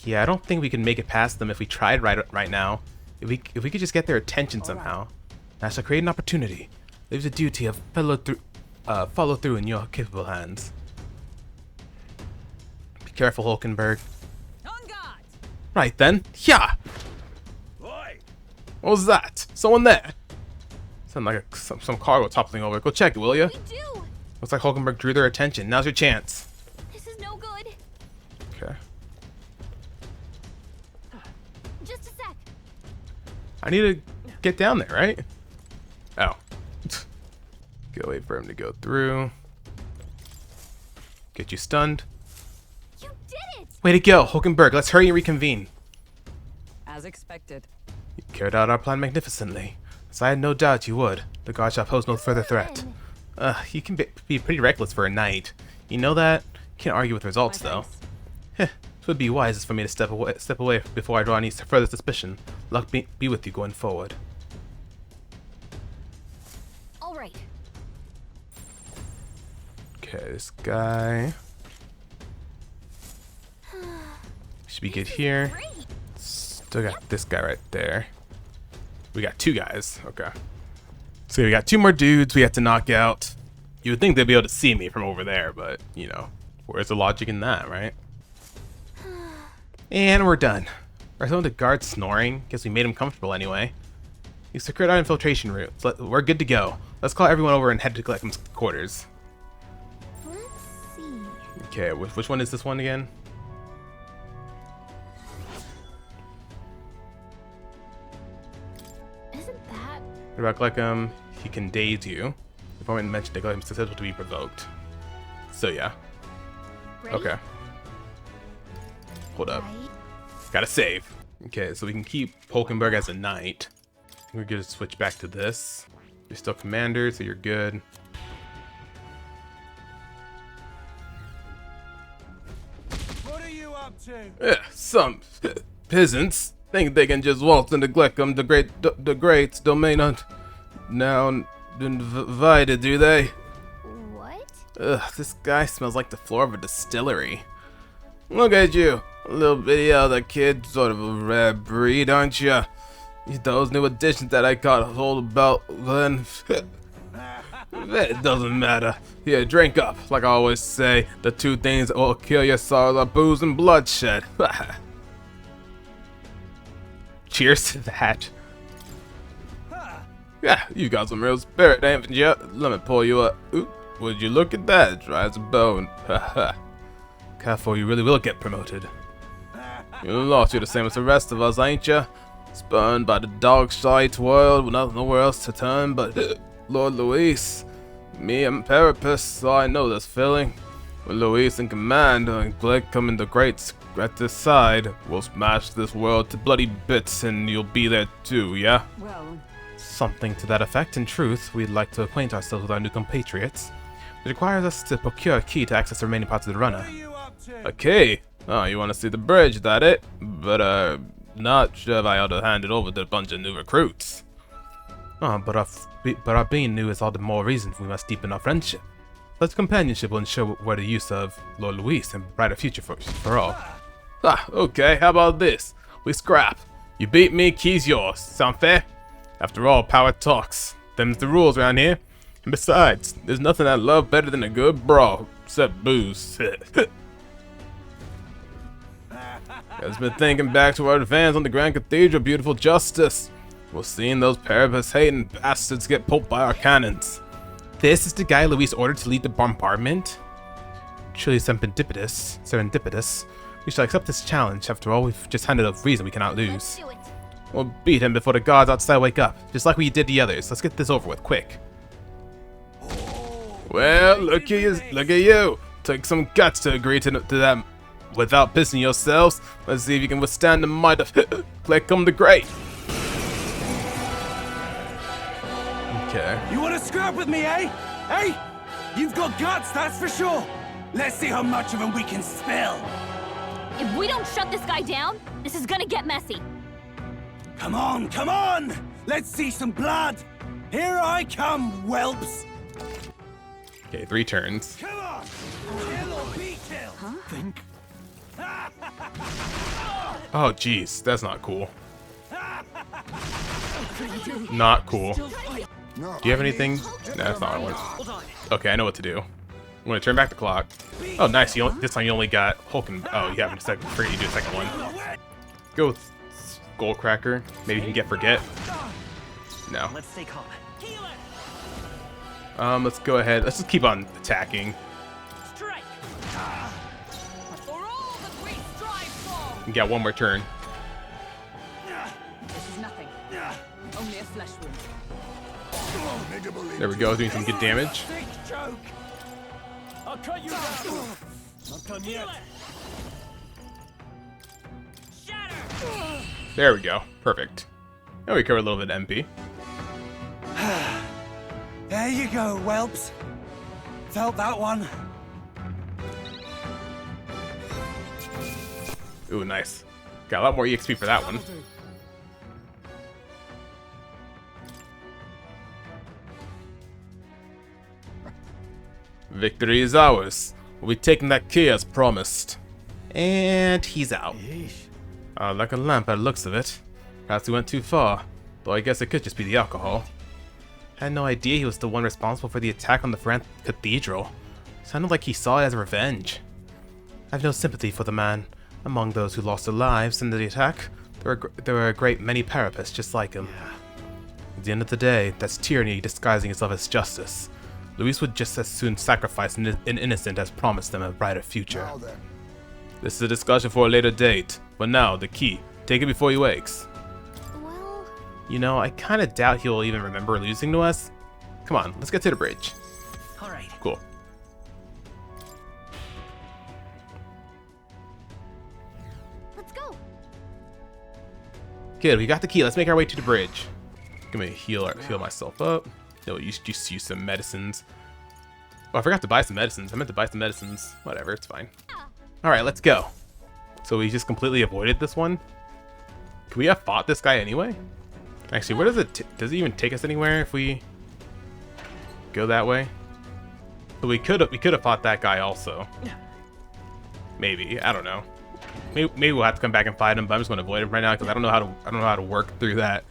Yeah, I don't think we can make it past them if we tried right now. If we could just get their attention somehow. I shall create an opportunity. Leave the duty of follow through in your capable hands. Be careful, Hulkenberg. On guard! Right then. Yeah. What was that? Someone there? Sounded like some cargo toppling over. Go check it, will you? We do! Looks like Hulkenberg drew their attention. Now's your chance. This is no good. Okay. Just a sec. I need to get down there, right? Oh. Go wait for him to go through. Get you stunned. You did it! Way to go, Hulkenberg. Let's hurry and reconvene. As expected. You carried out our plan magnificently, as I had no doubt you would. The guard shall pose no further threat. You can be pretty reckless for a knight. You know that? Can't argue with results, though. Heh, it would be wisest for me to step away before I draw any further suspicion. Luck be with you going forward. All right. Okay, this guy should be good here. Great. Still got this guy right there. We got two guys. Okay. So we got two more dudes we have to knock out. You would think they'd be able to see me from over there, but, you know, where's the logic in that, right? And we're done. Are some of the guards snoring? Guess we made them comfortable anyway. You secured our infiltration route. So we're good to go. Let's call everyone over and head to Gleckham's quarters. Let's see. Okay, which one is this one again? Isn't that... What about Gleckham? He can daze you. The point mentioned that Gleckham's susceptible to be provoked. So yeah. Ready? Okay. Hold up. Right. Gotta save. Okay, so we can keep Hulkenberg as a knight. We're gonna switch back to this. You're still commander, so you're good. What are you up to? Yeah, some peasants think they can just waltz into Gleckham, the Great's domain now divided, do they? What? Ugh, this guy smells like the floor of a distillery. Look at you, a little bitty other kid, sort of a rare breed, aren't you? Those new additions that I caught hold about then. It doesn't matter. Here, drink up. Like I always say, the two things that will kill your sorrows are booze and bloodshed. Cheers to that. Yeah, you got some real spirit, ain't you? Let me pull you up. Oop, would you look at that? Dry as a bone. Careful, you really will get promoted. You lost, you're the same as the rest of us, ain't you? Spurned by the dog-shite world with nowhere else to turn but Lord Luis. Me and Parapus, so I know this feeling. With Luis in command and Gleckham and the Greats at this side, we'll smash this world to bloody bits and you'll be there too, yeah? Well, Something to that effect. In truth, we'd like to acquaint ourselves with our new compatriots. It requires us to procure a key to access the remaining parts of the runner. What are you up to? A key? Oh, you want to see the bridge, that it? But, not sure if I ought to hand it over to a bunch of new recruits. Oh, but our being new is all the more reason we must deepen our friendship. Such companionship will ensure we're the use of Lord Luis and a brighter future for all. Ah, okay, how about this? We scrap. You beat me, key's yours. Sound fair? After all, power talks. Them's the rules around here. And besides, there's nothing I love better than a good brawl, except booze. I've been thinking back to our advance on the Grand Cathedral, beautiful justice. We're seeing those Parapus hating bastards get poked by our cannons. This is the guy Luis ordered to lead the bombardment? Truly serendipitous. We shall accept this challenge. After all, we've just handed a reason we cannot Let's lose. do it. We'll beat him before the guards outside wake up, just like we did the others. Let's get this over with, quick. Well, look at you. Took some guts to agree to that without pissing yourselves. Let's see if you can withstand the might of Gleckham the Great. Okay. You want to scrap with me, eh? Hey? You've got guts, that's for sure. Let's see how much of them we can spill. If we don't shut this guy down, this is gonna get messy. Come on, come on! Let's see some blood. Here I come, whelps. Okay, 3 turns. Come on! Kill or be killed. Huh? Think. Oh, jeez, that's not cool. Not cool. Do you have anything? No, that's not what I want. Okay, I know what to do. I'm gonna turn back the clock. Oh, nice. This time you only got Hulk and... Oh, you have a second. Forget you do a second one. Go with Skullcracker. Maybe you can get Forget. No. Let's stay calm. Let's go ahead. Let's just keep on attacking. Strike. For all that we strive for. You got one more turn. This is nothing. Only a flesh wound. There we go, doing some good damage. Joke. I'll cut you down. Not done yet. Shatter. There we go. Perfect. Now we cover a little bit of MP. There you go, whelps. Felt that one. Ooh, nice. Got a lot more EXP for that one. Victory is ours. We'll be taking that key as promised. And he's out. Like a lamp by the looks of it. Perhaps we went too far, though I guess it could just be the alcohol. Had no idea he was the one responsible for the attack on the Frank Cathedral. Sounded like he saw it as revenge. I have no sympathy for the man. Among those who lost their lives in the attack, there were a great many Parapists just like him. At the end of the day, that's tyranny disguising itself as justice. Luis would just as soon sacrifice an innocent as promise them a brighter future. This is a discussion for a later date, but now, the key. Take it before he wakes. Well... You know, I kinda doubt he'll even remember losing to us. Come on, let's get to the bridge. All right. Cool. Let's go. Good, we got the key. Let's make our way to the bridge. Let me heal myself up. No, just use some medicines. Oh, I forgot to buy some medicines. I meant to buy some medicines. Whatever, it's fine. Alright, let's go. So we just completely avoided this one? Could we have fought this guy anyway? Actually, where does it... does it even take us anywhere if we go that way? So we could have fought that guy also. Maybe, I don't know. Maybe we'll have to come back and fight him, but I'm just going to avoid him right now because I don't know how to work through that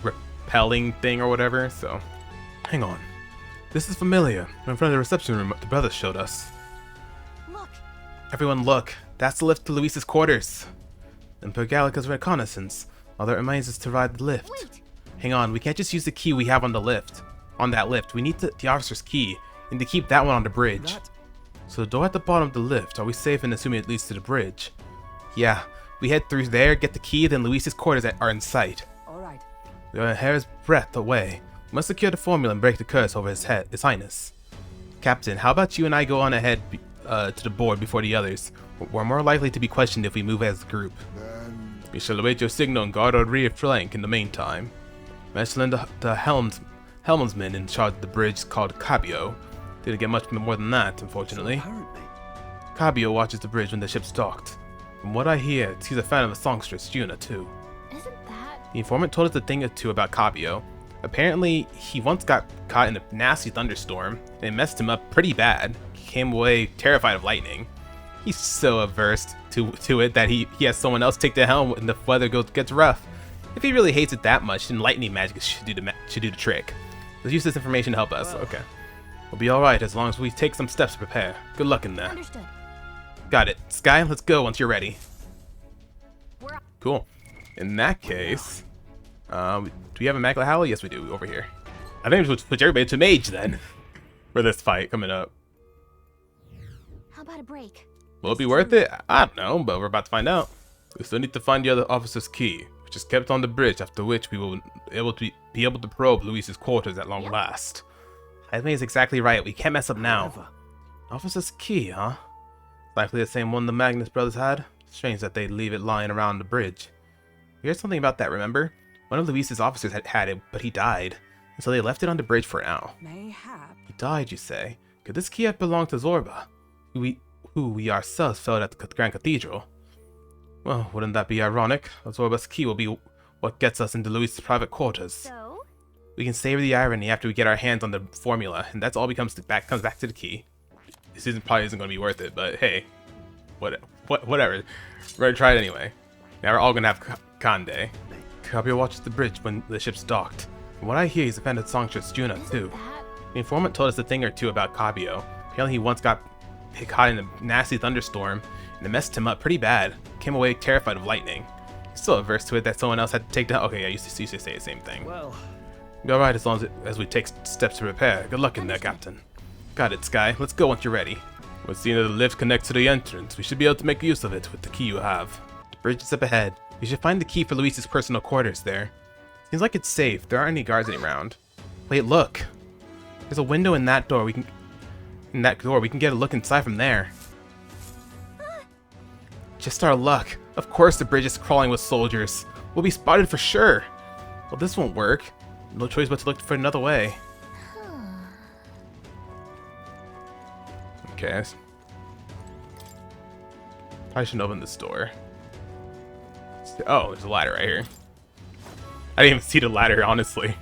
repelling thing or whatever. So, hang on. This is familiar. We're in front of the reception room the brothers showed us. Look. Everyone, look. That's the lift to Luis's quarters. And per Gallica's reconnaissance, all that remains is to ride the lift. Wait. Hang on, we can't just use the key we have on the lift. On that lift, we need the officer's key, and to keep that one on the bridge. So the door at the bottom of the lift, are we safe in assuming it leads to the bridge? Yeah, we head through there, get the key, then Luis's quarters are in sight. All right. We are a hair's breadth away. We must secure the formula and break the curse over His Highness. Captain, how about you and I go on ahead to the board before the others? We're more likely to be questioned if we move as a group. We shall await your signal and guard our rear flank in the meantime. Michelin, the helmsman in charge of the bridge called Cabio. Didn't get much more than that, unfortunately. Cabio watches the bridge when the ship's docked. From what I hear, he's a fan of the songstress Juna too. Isn't that... The informant told us a thing or two about Cabio. Apparently, he once got caught in a nasty thunderstorm, and it messed him up pretty bad. He came away terrified of lightning. He's so averse to it that he has someone else take the helm when the weather gets rough. If he really hates it that much, then lightning magic should do the trick. Let's use this information to help us. Okay. We'll be alright as long as we take some steps to prepare. Good luck in there. Understood. Got it. Skye, let's go once you're ready. We're... Cool. In that case, do we have a Immaculate Howl? Yes, we do, over here. I think we should switch everybody to Mage then, for this fight coming up. How about a break? Will it be worth it? I don't know, but we're about to find out. We still need to find the other officer's key, which is kept on the bridge, after which we will be able to probe Luis's quarters at long last. Jaime is exactly right, we can't mess up now. Officer's key, huh? Likely the same one the Magnus brothers had. Strange that they'd leave it lying around the bridge. We heard something about that, remember? One of Luis's officers had it, but he died, and so they left it on the bridge for now. Mayhap. He died, you say? Could this key have belonged to Zorba, who we ourselves found at the Grand Cathedral? Well, wouldn't that be ironic? Zorba's key will be what gets us into Luis's private quarters. So? We can savor the irony after we get our hands on the formula, and that's all comes back to the key. This probably isn't going to be worth it, but hey, whatever. We're gonna try it anyway. Now we're all gonna have Kande. Kabio watches the bridge when the ship's docked. From what I hear, he's a fan of songstress Juna too. The informant told us a thing or two about Kabio. Apparently he once got caught in a nasty thunderstorm, and it messed him up pretty bad. Came away terrified of lightning. He's still averse to it that someone else had to take down. Okay, yeah, I used to say the same thing. Well, Be alright as long as we take steps to repair. Good luck in there, Captain. Got it, Skye. Let's go once you're ready. Once the end of the lift connects to the entrance, we should be able to make use of it with the key you have. The bridge is up ahead. We should find the key for Luis's personal quarters there. Seems like it's safe. There aren't any guards around. Wait, look. There's a window in that door. We can get a look inside from there. Just our luck. Of course the bridge is crawling with soldiers. We'll be spotted for sure. Well, this won't work. No choice but to look for another way. Okay. Probably shouldn't open this door. Oh, there's a ladder right here. I didn't even see the ladder, honestly.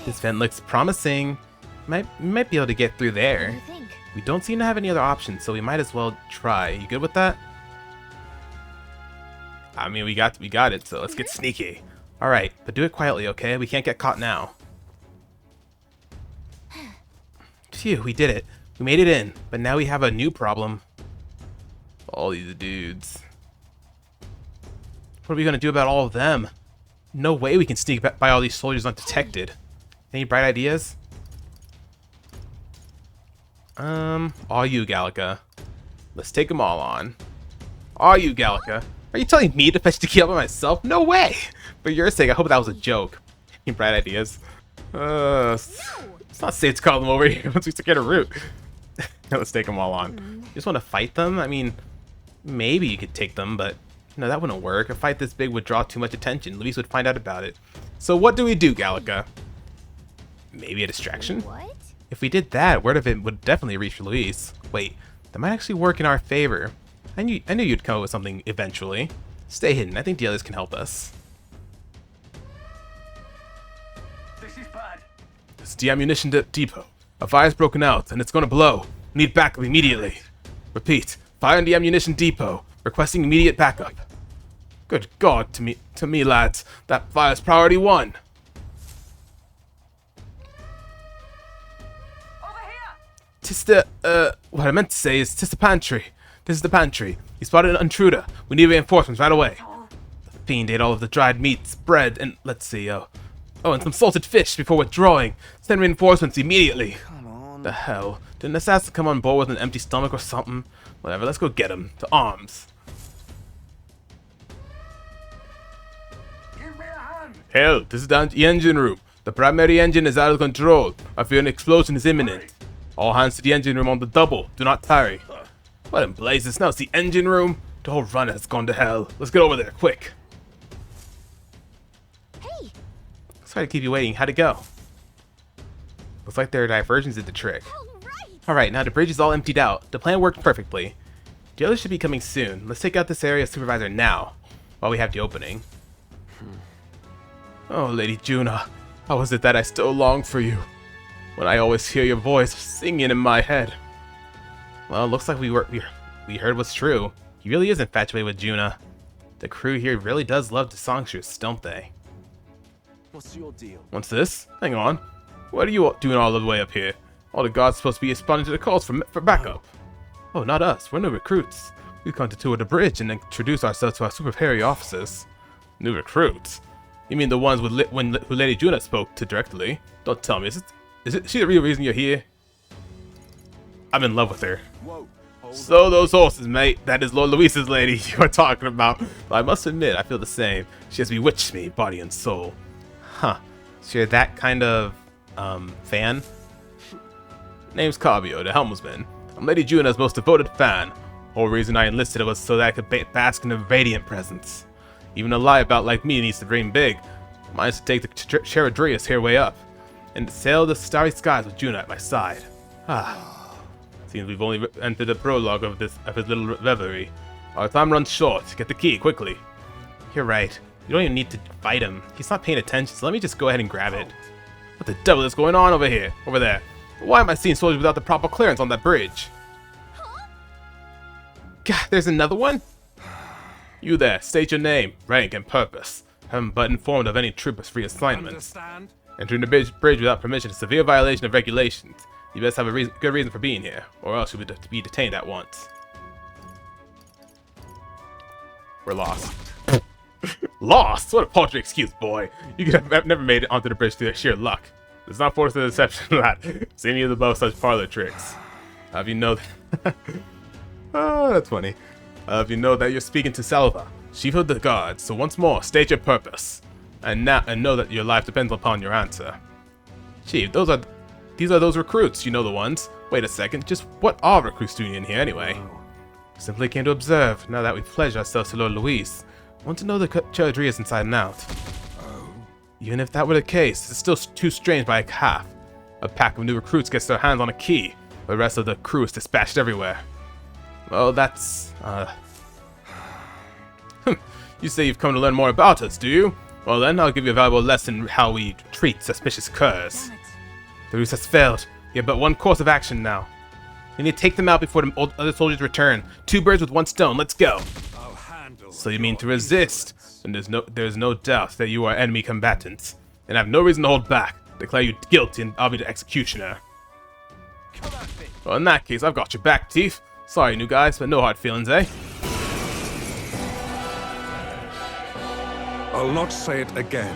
This vent looks promising. We might be able to get through there. What do you think? We don't seem to have any other options, so we might as well try. You good with that? I mean, we got it, so let's get sneaky. All right, but do it quietly, okay? We can't get caught now. Phew, we did it. We made it in, but now we have a new problem. All these dudes. What are we gonna do about all of them? No way we can sneak by all these soldiers undetected. Any bright ideas? All you, Gallica. Let's take them all on. All you, Gallica. Are you telling me to fetch the key up by myself? No way! For your sake, I hope that was a joke. Any bright ideas? It's not safe to call them over here once we get a route. Let's take them all on. You just want to fight them? I mean, maybe you could take them, but no, that wouldn't work. A fight this big would draw too much attention. Luis would find out about it. So what do we do, Gallica? Maybe a distraction? What? If we did that, word of it would definitely reach Luis. Wait, that might actually work in our favor. I knew you'd come up with something eventually. Stay hidden. I think the others can help us. this is bad. It's the ammunition depot. A fire's broken out, and it's gonna blow. Need backup immediately. Repeat. Fire in the ammunition depot. Requesting immediate backup. Good God, to me, lads. That fire's priority 1. Over here! Tis the, what I meant to say is tis the pantry. This is the pantry. He spotted an intruder. We need reinforcements right away. The fiend ate all of the dried meats, bread, and let's see, oh, and some salted fish before withdrawing. Send reinforcements immediately. Come on. The hell? Did an assassin come on board with an empty stomach or something? Whatever, let's go get him. To arms. Give me a hand. Hell, this is the engine room. The primary engine is out of control. I fear an explosion is imminent. All hands to the engine room on the double. Do not tarry. What in blazes? Now it's the engine room? The whole run has gone to hell. Let's get over there, quick. Hey, Sorry to keep you waiting. How'd it go? Looks like their diversions did the trick. all right. Alright, now the bridge is all emptied out. The plan worked perfectly. The others should be coming soon. Let's take out this area supervisor now, while we have the opening. Oh, Lady Juna, how is it that I still long for you, when I always hear your voice singing in my head? Well, it looks like we heard what's true. He really is infatuated with Juna. The crew here really does love the songstress, don't they? What's your deal? What's this? Hang on. What are you doing all the way up here? All the guards supposed to be responding to the calls for backup. Oh, not us. We're new recruits. We've come to tour the bridge and introduce ourselves to our superior officers. New recruits? You mean the ones who Lady Juna spoke to directly? Don't tell me. Is she the real reason you're here? I'm in love with her. Whoa. Hold So those horses, mate. That is Lord Luis's lady you are talking about. But I must admit, I feel the same. She has bewitched me, body and soul. Huh. So you're that kind of, fan? Name's Kabio, the helmsman. I'm Lady Juna's most devoted fan. Whole reason I enlisted was so that I could bask in her radiant presence. Even a lie-about like me needs to dream big. Mine is to take the Charadrius here way up, and to sail the starry skies with Juna at my side. Ah. Seems we've only entered the prologue of his little revelry. Our time runs short. Get the key, quickly. You're right. You don't even need to fight him. He's not paying attention, so let me just go ahead and grab it. What the devil is going on over here? Over there. Why am I seeing soldiers without the proper clearance on that bridge? God, there's another one? You there, state your name, rank, and purpose. Haven't but informed of any troopers' free assignments. Understand? Entering the bridge without permission is a severe violation of regulations. You best have a good reason for being here, or else you'll be detained at once. We're lost. Lost? What a paltry excuse, boy. You could have never made it onto the bridge through sheer luck. It's not forced to the deception, lad. See any of the above such parlor tricks. Have you know that... Oh, that's funny. You know that you're speaking to Salva, chief of the guard, so once more, state your purpose. And know that your life depends upon your answer. Chief, these are those recruits, you know the ones. Wait a second, just what are recruits doing in here anyway? Simply came to observe, now that we've pledged ourselves to Lord Luis. Want to know the Charadrius inside and out. Even if that were the case, it's still too strange by half. A pack of new recruits gets their hands on a key, the rest of the crew is dispatched everywhere. Well, that's, You say you've come to learn more about us, do you? Well then, I'll give you a valuable lesson in how we treat suspicious curs. The ruse has failed. You have but one course of action now. You need to take them out before the other soldiers return. 2 birds with 1 stone, let's go! I'll handle. So you mean to resist? And there's no doubt that you are enemy combatants. And I have no reason to hold back. Declare you guilty and I'll be the executioner. Come at me. Well, in that case, I've got your back, Chief. Sorry, new guys, but no hard feelings, eh? I'll not say it again.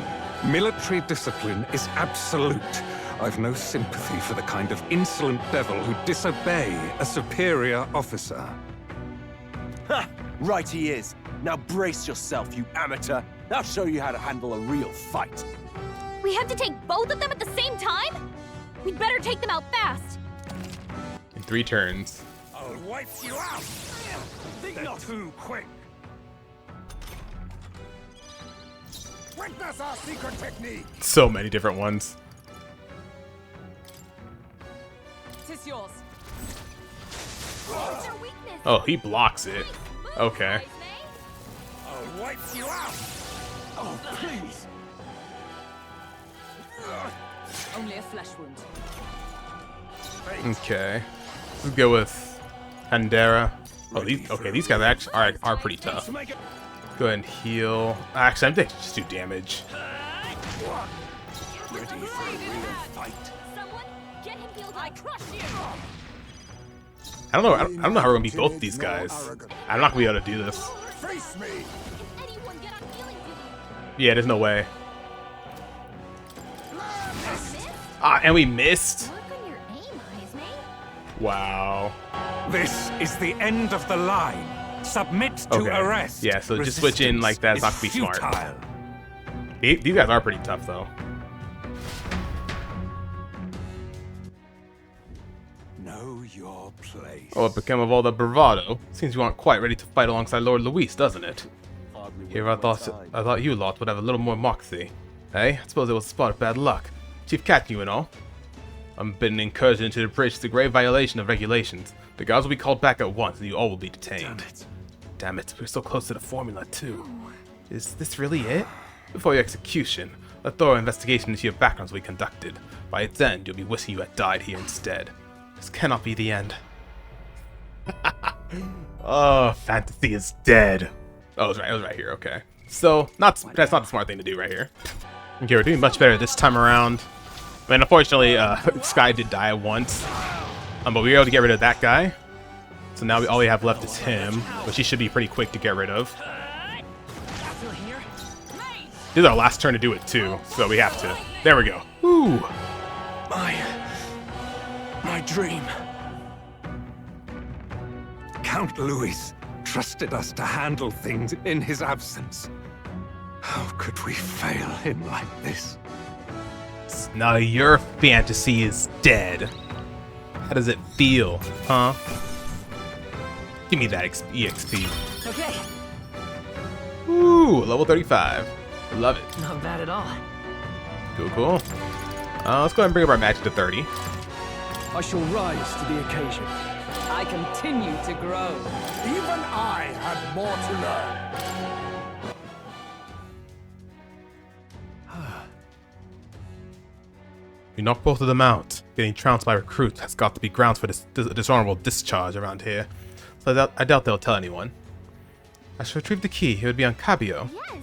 Military discipline is absolute. I've no sympathy for the kind of insolent devil who disobey a superior officer. Ha! Right he is. Now brace yourself, you amateur. I'll show you how to handle a real fight. We have to take both of them at the same time? We'd better take them out fast. In 3 turns. I'll wipe you out. Think not too quick. Witness our secret technique. So many different ones. Tis yours. What's their weakness? Oh, he blocks it. Okay. I'll wipe you out. Oh, please. Only a flesh wound. Okay. Let's go with Pandera. Oh, these guys actually are pretty tough. Go ahead and heal. Actually, I'm thinking just do damage. Ready for a real fight. Someone get him healed. I crush you. I don't know how we're gonna beat both these guys. I'm not gonna be able to do this. Face me. Can anyone get on healing duty? Yeah, there's no way. Ah, and we missed. Work on your aim, Heisme. Wow. This is the end of the line. Submit to Okay. arrest. Yeah, so just switch in like that is not gonna be smart. These guys are pretty tough though. Know your place. Oh, what became of all the bravado? Seems you aren't quite ready to fight alongside Lord Luis, doesn't it? Here I thought you lot would have a little more moxie. Hey, I suppose it was a spot of bad luck. Chief catching you and all. Unbidden incursion into the bridge is a grave violation of regulations. The guards will be called back at once and you all will be detained. Damn it, we're so close to the formula too. Is this really it? Before your execution, a thorough investigation into your backgrounds will be conducted. By its end, you'll be wishing you had died here instead. This cannot be the end. Oh, fantasy is dead. Oh, it was right here, okay. So, that's not the smart thing to do right here. Okay, we're doing much better this time around. I mean, unfortunately, Skye did die once. But we were able to get rid of that guy. So now all we have left is him, which he should be pretty quick to get rid of. This is our last turn to do it too, so we have to. There we go. Woo! My dream. Count Louis trusted us to handle things in his absence. How could we fail him like this? Now your fantasy is dead. How does it feel, huh? Give me that EXP. Okay. Ooh, level 35. I love it. Not bad at all. Cool, cool. Let's go ahead and bring up our magic to 30. I shall rise to the occasion. I continue to grow. Even I had more to learn. You knocked both of them out. Getting trounced by recruits has got to be grounds for this dishonorable discharge around here. So I doubt they'll tell anyone. I should retrieve the key. It would be on Cabio. Yes.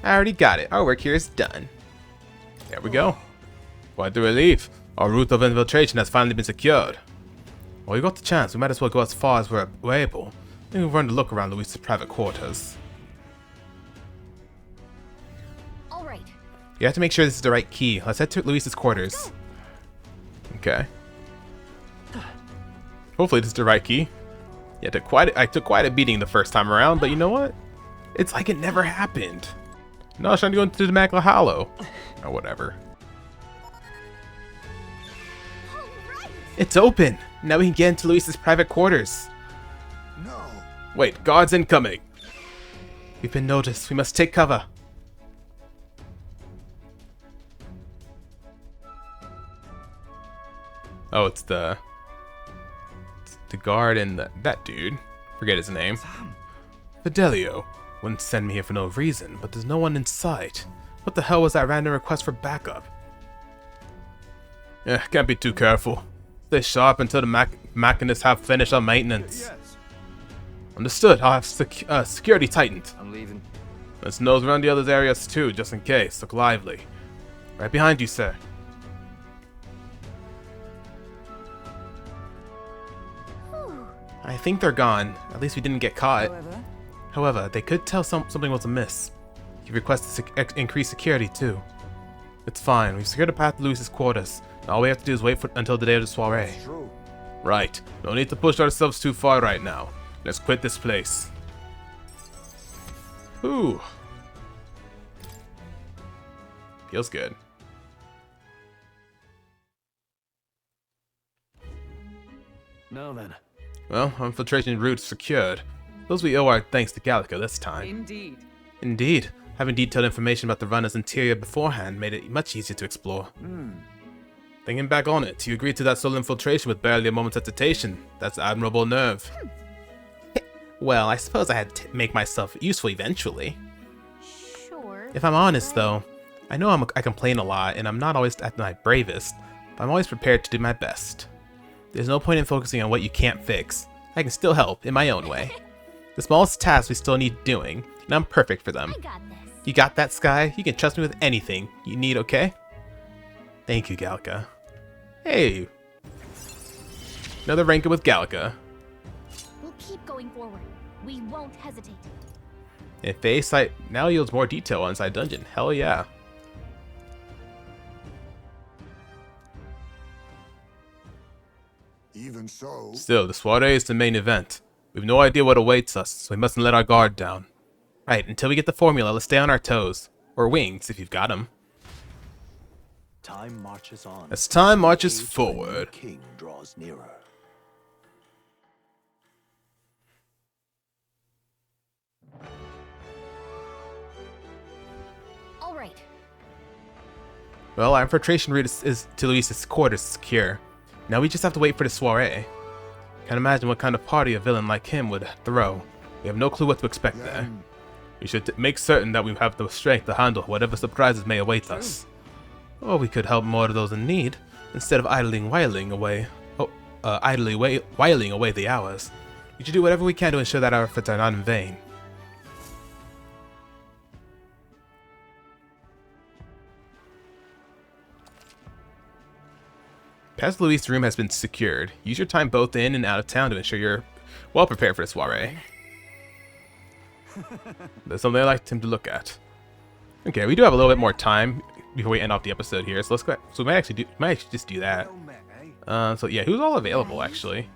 I already got it. Our work here is done. There we go. Quite the relief. Our route of infiltration has finally been secured. Well, we got the chance. We might as well go as far as we're able. Then we'll run to look around Luis's private quarters. All right. You have to make sure this is the right key. Let's head to Luis's quarters. Okay. Hopefully this is the right key. Yeah, I took quite a beating the first time around, but you know what? It's like it never happened. No, I was trying to go into the Magla Hollow. Or whatever. All right. It's open! Now we can get into Luis's private quarters. No. Wait, guards incoming! We've been noticed. We must take cover. Oh, it's the guard and that dude. Forget his name. Fidelio. Wouldn't send me here for no reason, but there's no one in sight. What the hell was that random request for backup? Yeah, can't be too careful. Stay sharp until the machinists have finished our maintenance. Yes. Understood. I'll have security tightened. I'm leaving. Let's nose around the other areas too, just in case. Look lively. Right behind you, sir. Whew. I think they're gone. At least we didn't get caught. However, However, they could tell something was amiss. You requested increased security too. It's fine. We've secured a path to Luis's quarters. All we have to do is wait until the day of the soiree. True. Right. No need to push ourselves too far right now. Let's quit this place. Ooh. Feels good. Now then. Well, our infiltration route secured. Those we owe our thanks to Gallica this time. indeed. Indeed. Having detailed information about the runner's interior beforehand made it much easier to explore. Thinking back on it, you agreed to that solo infiltration with barely a moment's hesitation. That's admirable nerve. Well, I suppose I had to make myself useful eventually. Sure. If I'm honest, though, I know I complain a lot and I'm not always at my bravest, but I'm always prepared to do my best. There's no point in focusing on what you can't fix. I can still help in my own way. The smallest tasks we still need doing, and I'm perfect for them. I got this. You got that, Skye? You can trust me with anything you need, okay? Thank you, Gallica. Hey! Another ranking with Gallica. We'll keep going forward. We won't hesitate. If Faye's site now yields more detail on inside dungeon, hell yeah. Even so, Still, the soiree is the main event. We have no idea what awaits us, so we mustn't let our guard down. Right, until we get the formula, let's stay on our toes. Or wings, if you've got them. Time marches on. As time marches Age when the forward. king draws nearer. All right. Well, our infiltration route is to Luis's quarters secure. Now we just have to wait for the soiree. Can't imagine what kind of party a villain like him would throw. We have no clue what to expect there. We should make certain that we have the strength to handle whatever surprises may await us. Or we could help more of those in need, instead of idly whiling away the hours. We should do whatever we can to ensure that our efforts are not in vain. Past Luis' room has been secured. Use your time both in and out of town to ensure you're well prepared for the soiree. That's something I like him to look at. Okay, we do have a little bit more time before we end off the episode here, so let's go. So we might actually just do that. So yeah, who's all available actually?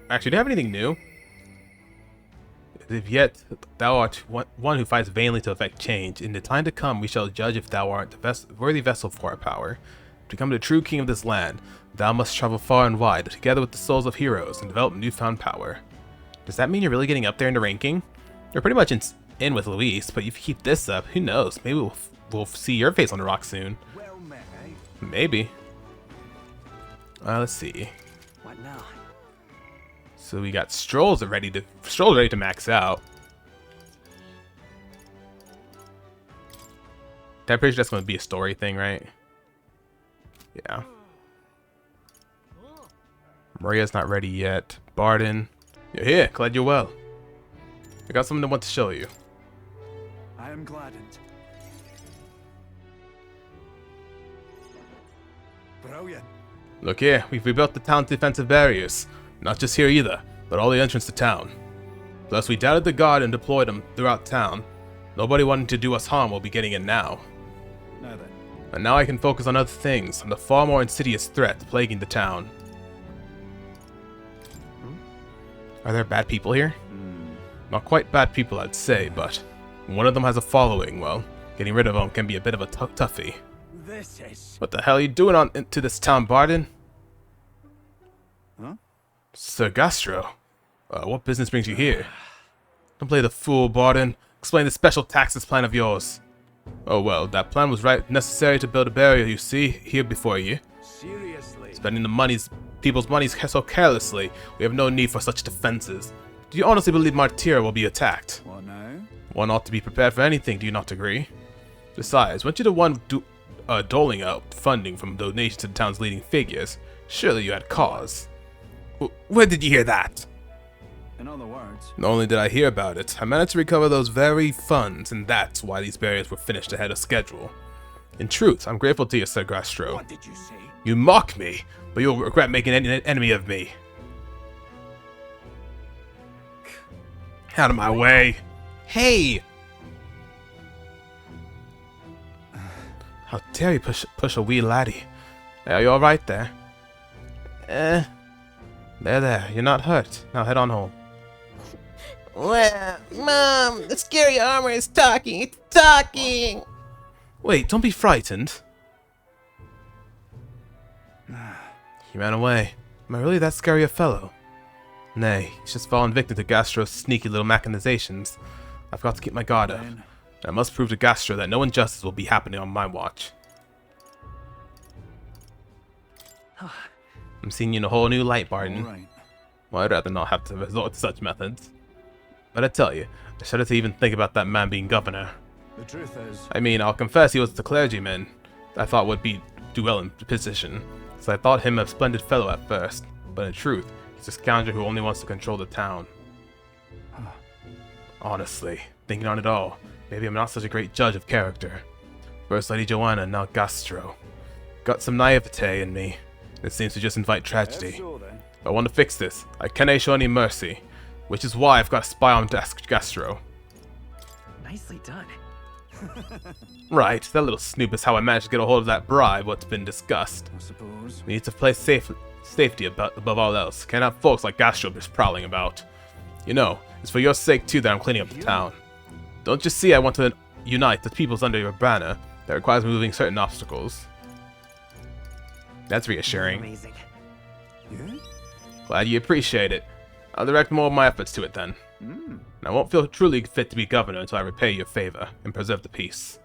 Actually, do you have anything new? If yet thou art one who fights vainly to effect change, in the time to come we shall judge if thou art the worthy vessel for our power. To become the true king of this land, thou must travel far and wide, together with the souls of heroes, and develop newfound power. Does that mean you're really getting up there in the ranking? You're pretty much in with Luis, but if you keep this up, who knows? Maybe we'll see your face on the rock soon. Well met, eh? Maybe. Let's see. What now? So we got Stroll's ready to max out. I'm pretty sure that's going to be a story thing, right? Yeah. Maria's not ready yet. Barden, you're here. Glad you're well. I got something I want to show you. I am gladdened. Brilliant. Look here, we've rebuilt the town's defensive barriers. Not just here either, but all the entrance to town. Plus, we doubted the guard and deployed them throughout town. Nobody wanting to do us harm will be getting in now. Now then. And now I can focus on other things, on the far more insidious threat plaguing the town. Are there bad people here? Not quite bad people, I'd say, but one of them has a following. Well, getting rid of them can be a bit of a toughie. This is. What the hell are you doing on into this town, Barden? Huh? Sir Gastro, what business brings you here? Don't play the fool, Barden. Explain the special taxes plan of yours. Oh well, that plan was necessary to build a barrier, you see, here before you. Seriously. Spending people's monies so carelessly, we have no need for such defenses. Do you honestly believe Martyr will be attacked? What now? One ought to be prepared for anything, do you not agree? Besides, weren't you the one doling out funding from donations to the town's leading figures? Surely you had cause. Where did you hear that? In other words. Not only did I hear about it, I managed to recover those very funds, and that's why these barriers were finished ahead of schedule. In truth, I'm grateful to you, Sir Gastro. What did you say? You mock me, but you'll regret making an enemy of me. Out of my way. Hey! How dare you push a wee laddie? Are you alright there? There, you're not hurt. Now head on home. Well, Mom, the scary armor is talking. It's talking. Wait, don't be frightened. He ran away. Am I really that scary a fellow? Nay, he's just fallen victim to Gastro's sneaky little machinations. I've got to keep my guard up. And I must prove to Gastro that no injustice will be happening on my watch. I'm seeing you in a whole new light, Barden. Right. Well, I'd rather not have to resort to such methods. But I tell you, I shudder to even think about that man being governor. The truth is. I mean, I'll confess he was the clergyman I thought would do well in the position, so I thought him a splendid fellow at first. But in truth, he's a scoundrel who only wants to control the town. Honestly, thinking on it all, maybe I'm not such a great judge of character. First Lady Joanna, now Gastro. Got some naivete in me. It seems to just invite tragedy. So then. If I want to fix this, I can't show any mercy, which is why I've got to spy on Gastro. Nicely done. Right, that little snoop is how I managed to get a hold of that bribe, what's been discussed. I suppose. We need to place safety above all else. Can't have folks like Gastro just prowling about. You know, it's for your sake too that I'm cleaning up the town. Don't you see I want to unite the peoples under your banner that requires moving certain obstacles? That's reassuring. Amazing. Yeah? Glad you appreciate it. I'll direct more of my efforts to it then. And I won't feel truly fit to be governor until I repay your favor and preserve the peace.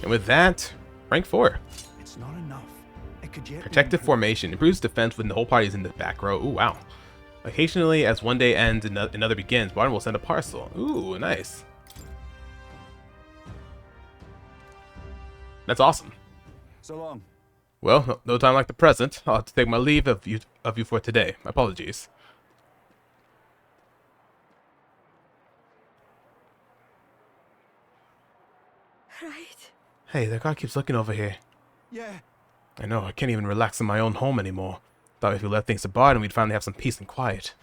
And with that, rank 4. It's not enough. It could yet be Protective improved. formation improves defense when the whole party is in the back row. Ooh, wow. Occasionally, as one day ends and another begins, Barton will send a parcel. Ooh, nice. That's awesome. So long. Well, no time like the present. I'll have to take my leave of you for today. My apologies. Right. Hey, that guy keeps looking over here. Yeah. I know, I can't even relax in my own home anymore. Thought if we left things to Barton, we'd finally have some peace and quiet.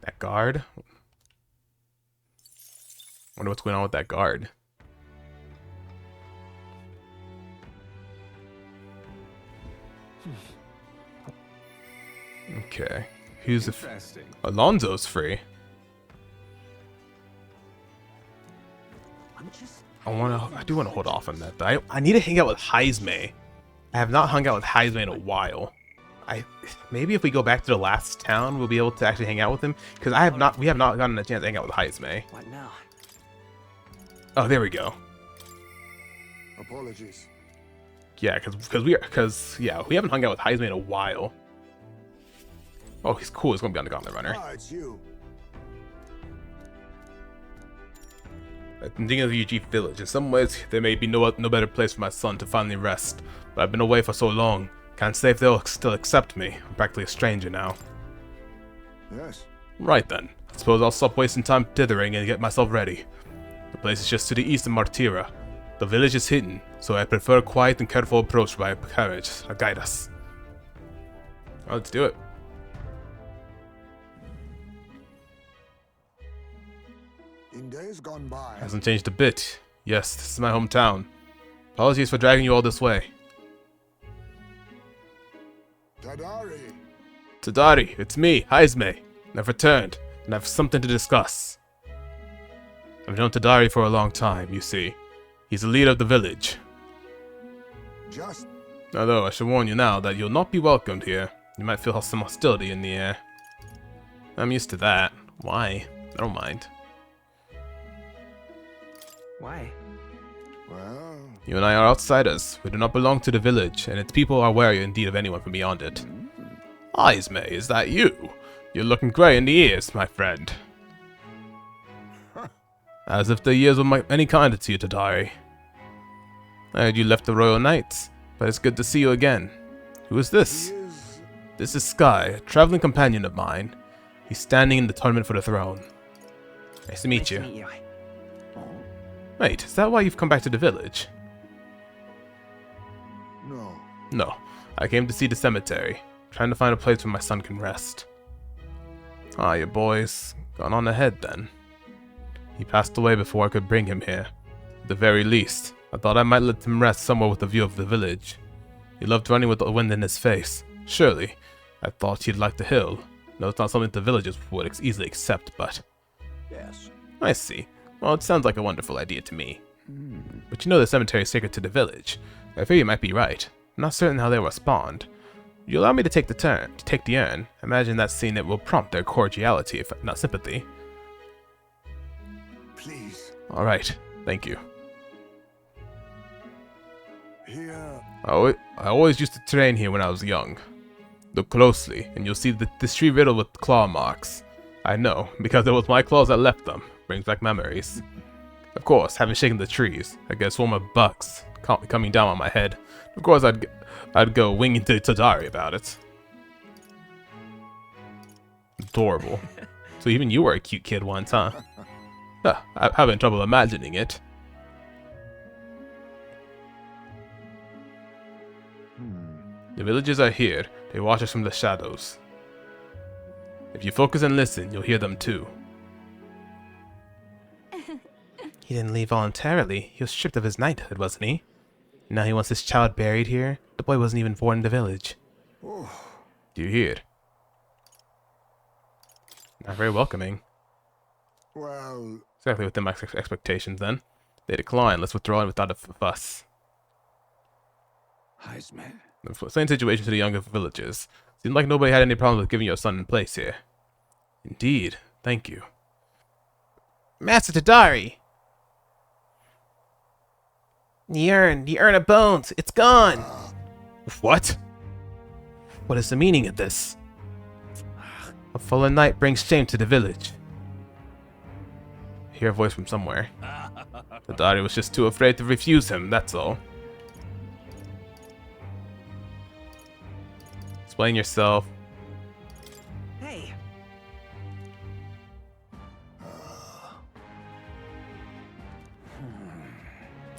That guard? Wonder what's going on with that guard. Okay. Who's Interesting. Alonzo's free. I do want to hold off on that, but I need to hang out with Heisme. I have not hung out with Heisme in a while. Maybe if we go back to the last town, we'll be able to actually hang out with him, because we have not gotten a chance to hang out with Heisme. What now? Oh, there we go. Apologies. Yeah, we haven't hung out with Heisman in a while. Oh, he's cool. He's gonna be on the Gauntlet Runner. It's you. I'm thinking of UG Village. In some ways, there may be no better place for my son to finally rest. But I've been away for so long. Can't say if they'll still accept me. I'm practically a stranger now. Yes. Right then. Suppose I'll stop wasting time dithering and get myself ready. The place is just to the east of Martira. The village is hidden, so I prefer a quiet and careful approach by a carriage to guide us. Well, let's do it. In days gone by. Hasn't changed a bit. Yes, this is my hometown. Apologies for dragging you all this way. Tadari. Tadari, it's me, Heisme. I've returned, and I have something to discuss. I've known Tadari for a long time, you see. He's the leader of the village. Just. Although, I should warn you now that you'll not be welcomed here. You might feel some hostility in the air. I'm used to that. Why? I don't mind. Why? Well. You and I are outsiders. We do not belong to the village, and its people are wary indeed of anyone from beyond it. Heisme, is that you? You're looking grey in the ears, my friend. As if the years were any kinder to you, Tadari. I heard you left the Royal Knights, but it's good to see you again. Who is this? This is Skye, a traveling companion of mine. He's standing in the tournament for the throne. Nice to meet you. Wait, is that why you've come back to the village? No. No, I came to see the cemetery, trying to find a place where my son can rest. Ah, you boys, gone on ahead then. He passed away before I could bring him here. At the very least, I thought I might let him rest somewhere with a view of the village. He loved running with the wind in his face. Surely, I thought he'd like the hill. No, it's not something the villagers would easily accept, but... Yes. I see. Well, it sounds like a wonderful idea to me. But you know the cemetery is sacred to the village. I fear you might be right. I'm not certain how they'll respond. You allow me to take the urn. Imagine that scene that will prompt their cordiality, if not sympathy. Please. Alright, thank you. Here. I always used to train here when I was young. Look closely, and you'll see this tree riddled with claw marks. I know, because it was my claws that left them. Brings back memories. Of course, having shaken the trees, I get a swarm of bugs coming down on my head. Of course, I'd go winging to Tadari about it. Adorable. So even you were a cute kid once, huh? I'm having trouble imagining it. The villagers are here. They watch us from the shadows. If you focus and listen, you'll hear them too. He didn't leave voluntarily. He was stripped of his knighthood, wasn't he? Now he wants his child buried here? The boy wasn't even born in the village. Do you hear? Not very welcoming. Well. Exactly within my expectations, then. They decline. Let's withdraw without a fuss. Heisme. Same situation to the younger villagers. Seemed like nobody had any problem with giving your son in place here. Indeed. Thank you. Master Tadari! The urn of bones, it's gone! What? What is the meaning of this? A fallen knight brings shame to the village. I hear a voice from somewhere. Tadari was just too afraid to refuse him, that's all. Explain yourself. Hey.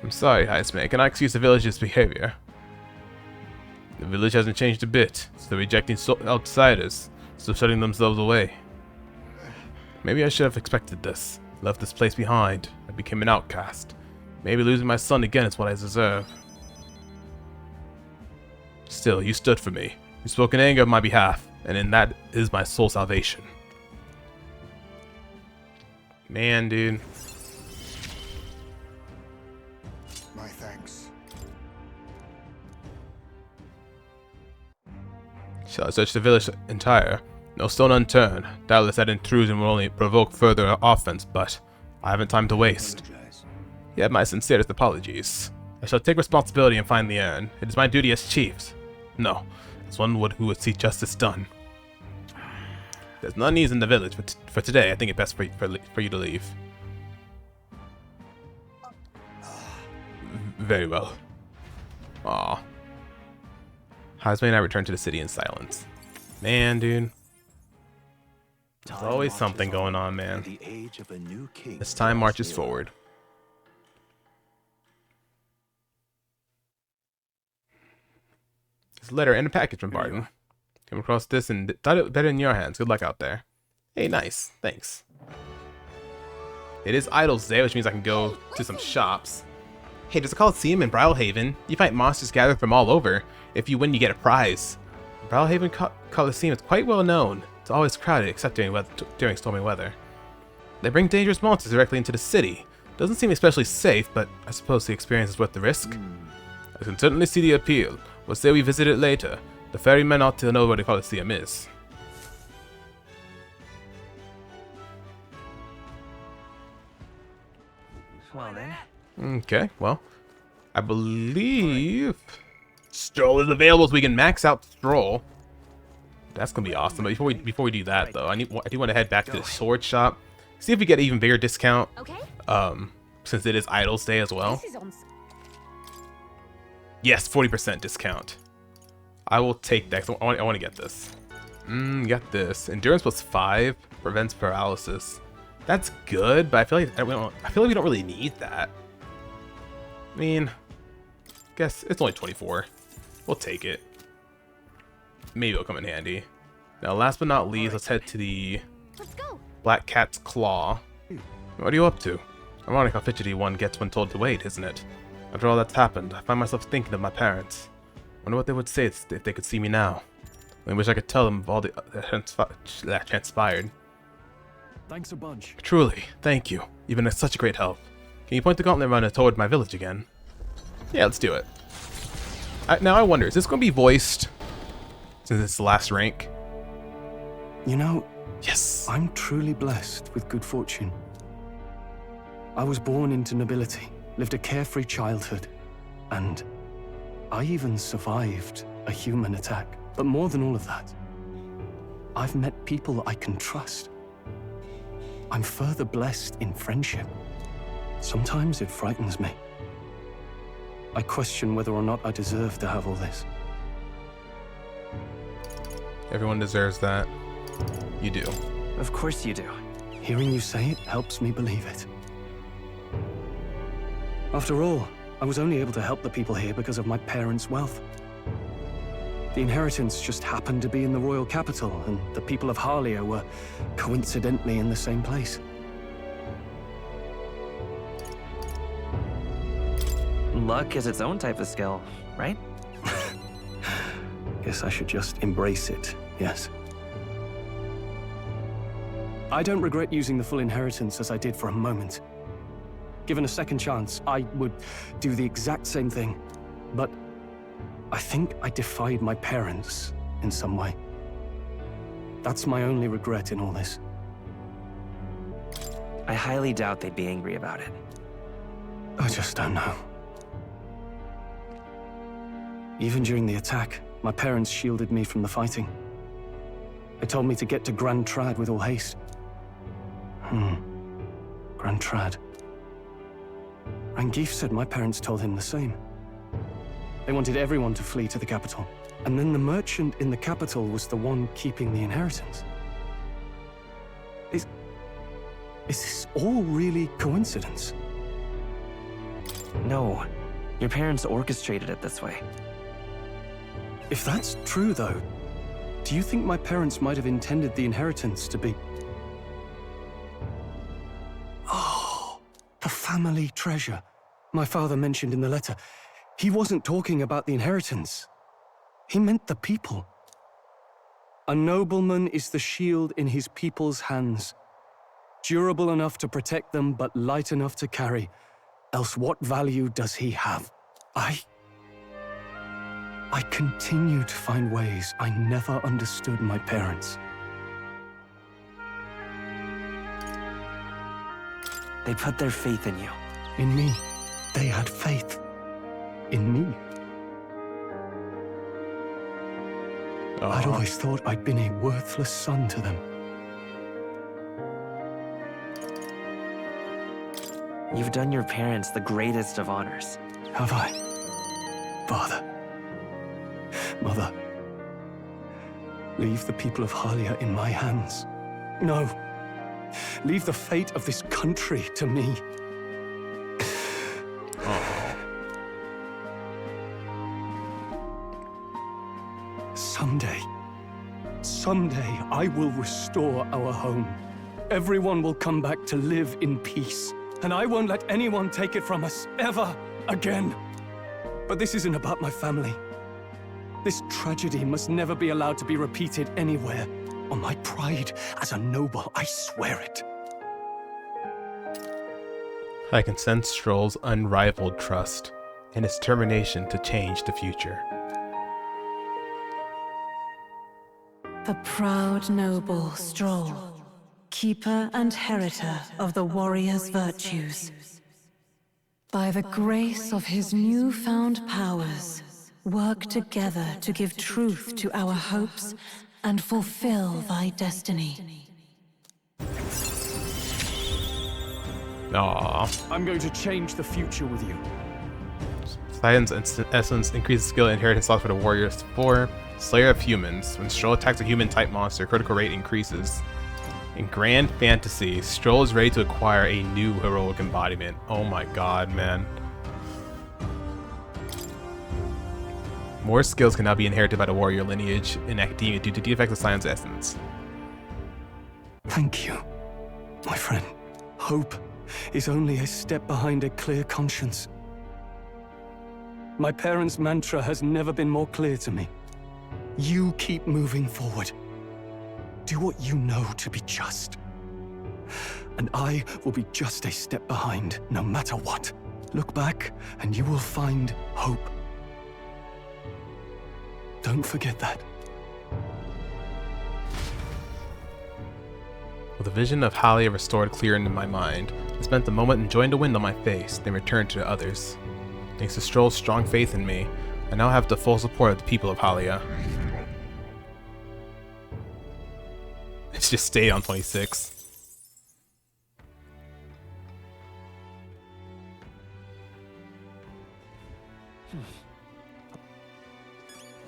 I'm sorry, Heisme. Can I excuse the village's behavior? The village hasn't changed a bit. Still rejecting outsiders. Still shutting themselves away. Maybe I should have expected this. Left this place behind. I became an outcast. Maybe losing my son again is what I deserve. Still, you stood for me. You spoke in anger on my behalf, and in that is my soul salvation. Man, dude. My thanks. Shall I search the village entire? No stone unturned. Doubtless that intrusion will only provoke further offense, but I haven't time to waste. You have my sincerest apologies. I shall take responsibility and find the errand. It is my duty as chief. No, as one who would see justice done. There's no needs in the village for today. I think it's best for you to leave. Very well. Aw. Hazme and I return to the city in silence. Man, dude. There's always something going on, man. As time marches forward. This letter and a package from Barton. Came across this and thought it better in your hands. Good luck out there. Hey, nice. Thanks. It is Idol's Day, which means I can go to some shops. Hey, there's a Coliseum in Brawlhaven. You fight monsters gathered from all over. If you win, you get a prize. Brawlhaven Coliseum is quite well known. It's always crowded, except during stormy weather. They bring dangerous monsters directly into the city. Doesn't seem especially safe, but I suppose the experience is worth the risk. I can certainly see the appeal. We'll say we visit it later. The ferrymen ought to know where the Coliseum is. Well then. Okay, well, I believe Stroll is available, so we can max out Stroll. That's gonna be awesome. But before we do that, though, I do want to head back to the sword shop, see if we get an even bigger discount. Okay. Since it is Idol's Day as well. This is on. Yes, 40% discount. I will take that. I want to get this. Got this. Endurance plus 5 prevents paralysis. That's good, but I feel like we don't really need that. I mean, guess it's only 24. We'll take it. Maybe it'll come in handy. Now, last but not least, let's head to the Let's go. Black Cat's Claw. What are you up to? Ironic how fidgety one gets when told to wait, isn't it? After all that's happened, I find myself thinking of my parents. Wonder what they would say if they could see me now. I wish I could tell them of all that transpired. Thanks a bunch. Truly, thank you. You've been such a great help. Can you point the gauntlet runner toward my village again? Yeah, let's do it. Now I wonder, is this going to be voiced since it's the last rank? You know, Yes. I'm truly blessed with good fortune. I was born into nobility, lived a carefree childhood, and I even survived a human attack. But more than all of that, I've met people I can trust. I'm further blessed in friendship. Sometimes it frightens me. I question whether or not I deserve to have all this. Everyone deserves that. You do. Of course you do. Hearing you say it helps me believe it. After all, I was only able to help the people here because of my parents' wealth. The inheritance just happened to be in the royal capital, and the people of Harlia were coincidentally in the same place. Luck is its own type of skill, right? Guess I should just embrace it, yes. I don't regret using the full inheritance as I did for a moment. Given a second chance, I would do the exact same thing. But I think I defied my parents in some way. That's my only regret in all this. I highly doubt they'd be angry about it. I just don't know. Even during the attack, my parents shielded me from the fighting. They told me to get to Grand Trad with all haste. Grand Trad. Rangeef said my parents told him the same. They wanted everyone to flee to the capital. And then the merchant in the capital was the one keeping the inheritance. Is this all really coincidence? No, your parents orchestrated it this way. If that's true, though, do you think my parents might have intended the inheritance to be... Oh, the family treasure my father mentioned in the letter. He wasn't talking about the inheritance. He meant the people. A nobleman is the shield in his people's hands, durable enough to protect them, but light enough to carry. Else what value does he have? I continue to find ways I never understood my parents. They put their faith in you. In me, they had faith. in me. I'd Aw. always thought I'd been a worthless son to them. You've done your parents the greatest of honors. Have I? Father. Mother. Leave the people of Halia in my hands. No. Leave the fate of this country to me. Someday, I will restore our home. Everyone will come back to live in peace. And I won't let anyone take it from us, ever again. But this isn't about my family. This tragedy must never be allowed to be repeated anywhere. On my pride as a noble, I swear it. I can sense Stroll's unrivaled trust and his determination to change the future. The proud noble Stroll, keeper and heritor of the warrior's virtues. By the grace of his newfound powers, work together to give truth to our hopes and fulfill thy destiny. Aww. I'm going to change the future with you. Titan's essence increases skill and inheritance loss for the warriors. 4. Slayer of humans. When Stroll attacks a human-type monster, critical rate increases. In Grand Fantasy, Stroll is ready to acquire a new heroic embodiment. Oh my god, man. More skills can now be inherited by the warrior lineage in academia due to the effects of Science Essence. Thank you, my friend. Hope is only a step behind a clear conscience. My parents' mantra has never been more clear to me. You keep moving forward. Do what you know to be just. And I will be just a step behind, no matter what. Look back, and you will find hope. Don't forget that. With the vision of Halia restored clear into my mind, I spent the moment enjoying the wind on my face, then returned to the others. Thanks to Stroll's strong faith in me, I now have the full support of the people of Halia. It's just stayed on 26.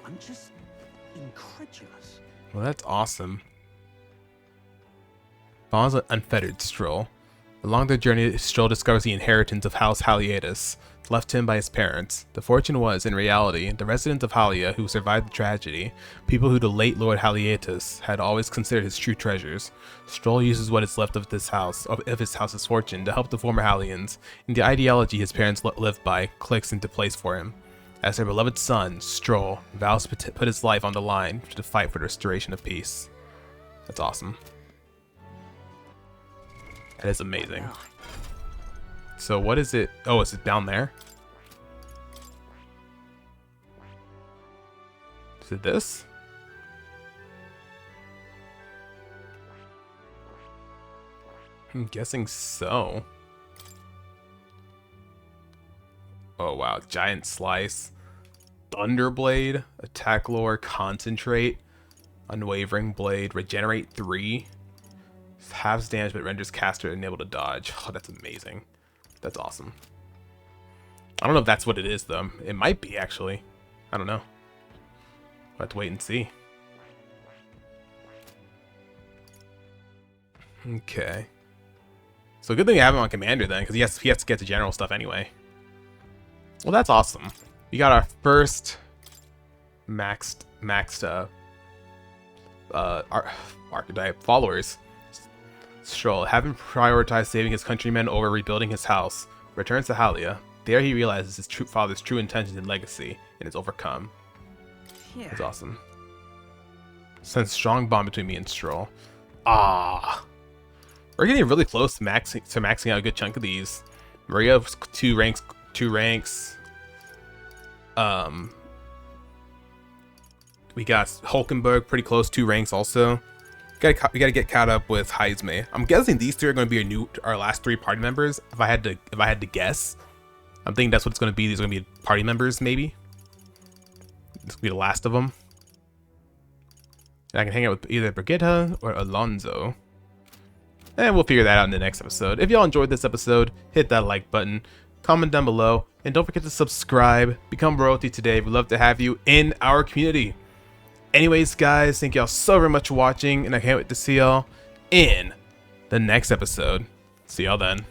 I'm just incredulous. Well, that's awesome. Follows an unfettered Stroll. Along their journey, Stroll discovers the inheritance of House Halietis, left to him by his parents. The fortune was, in reality, the residents of Halia who survived the tragedy, people who the late Lord Halietis had always considered his true treasures. Stroll uses what is left of his house's fortune to help the former Halians, and the ideology his parents lived by clicks into place for him. As their beloved son, Stroll vows to put his life on the line to fight for the restoration of peace. That's awesome. That is amazing. So what is it? Oh, is it down there? Is it this? I'm guessing so. Oh wow, giant slice. Thunderblade, attack lore, concentrate, unwavering blade, regenerate 3. Halves damage but renders caster unable to dodge. Oh, that's amazing. That's awesome. I don't know if that's what it is though. It might be actually. I don't know. We'll have to wait and see. Okay. So good thing you have him on commander then, because he has to get the general stuff anyway. Well, that's awesome. We got our first maxed archetype followers. Stroll, having prioritized saving his countrymen over rebuilding his house, returns to Halia. There he realizes his father's true intentions and legacy, and is overcome. Yeah. That's awesome. Sense strong bond between me and Stroll. Ah, we're getting really close to maxing out a good chunk of these. Maria, two ranks. We got Hulkenberg pretty close, 2 ranks also. We gotta get caught up with Heisme. I'm guessing these 3 are going to be our last 3 party members. If I had to guess, I'm thinking that's what it's going to be. These are going to be party members, maybe. This will be the last of them. And I can hang out with either Brigitte or Alonso. And we'll figure that out in the next episode. If y'all enjoyed this episode, hit that like button, comment down below, and don't forget to subscribe. Become royalty today. We'd love to have you in our community. Anyways, guys, thank y'all so very much for watching, and I can't wait to see y'all in the next episode. See y'all then.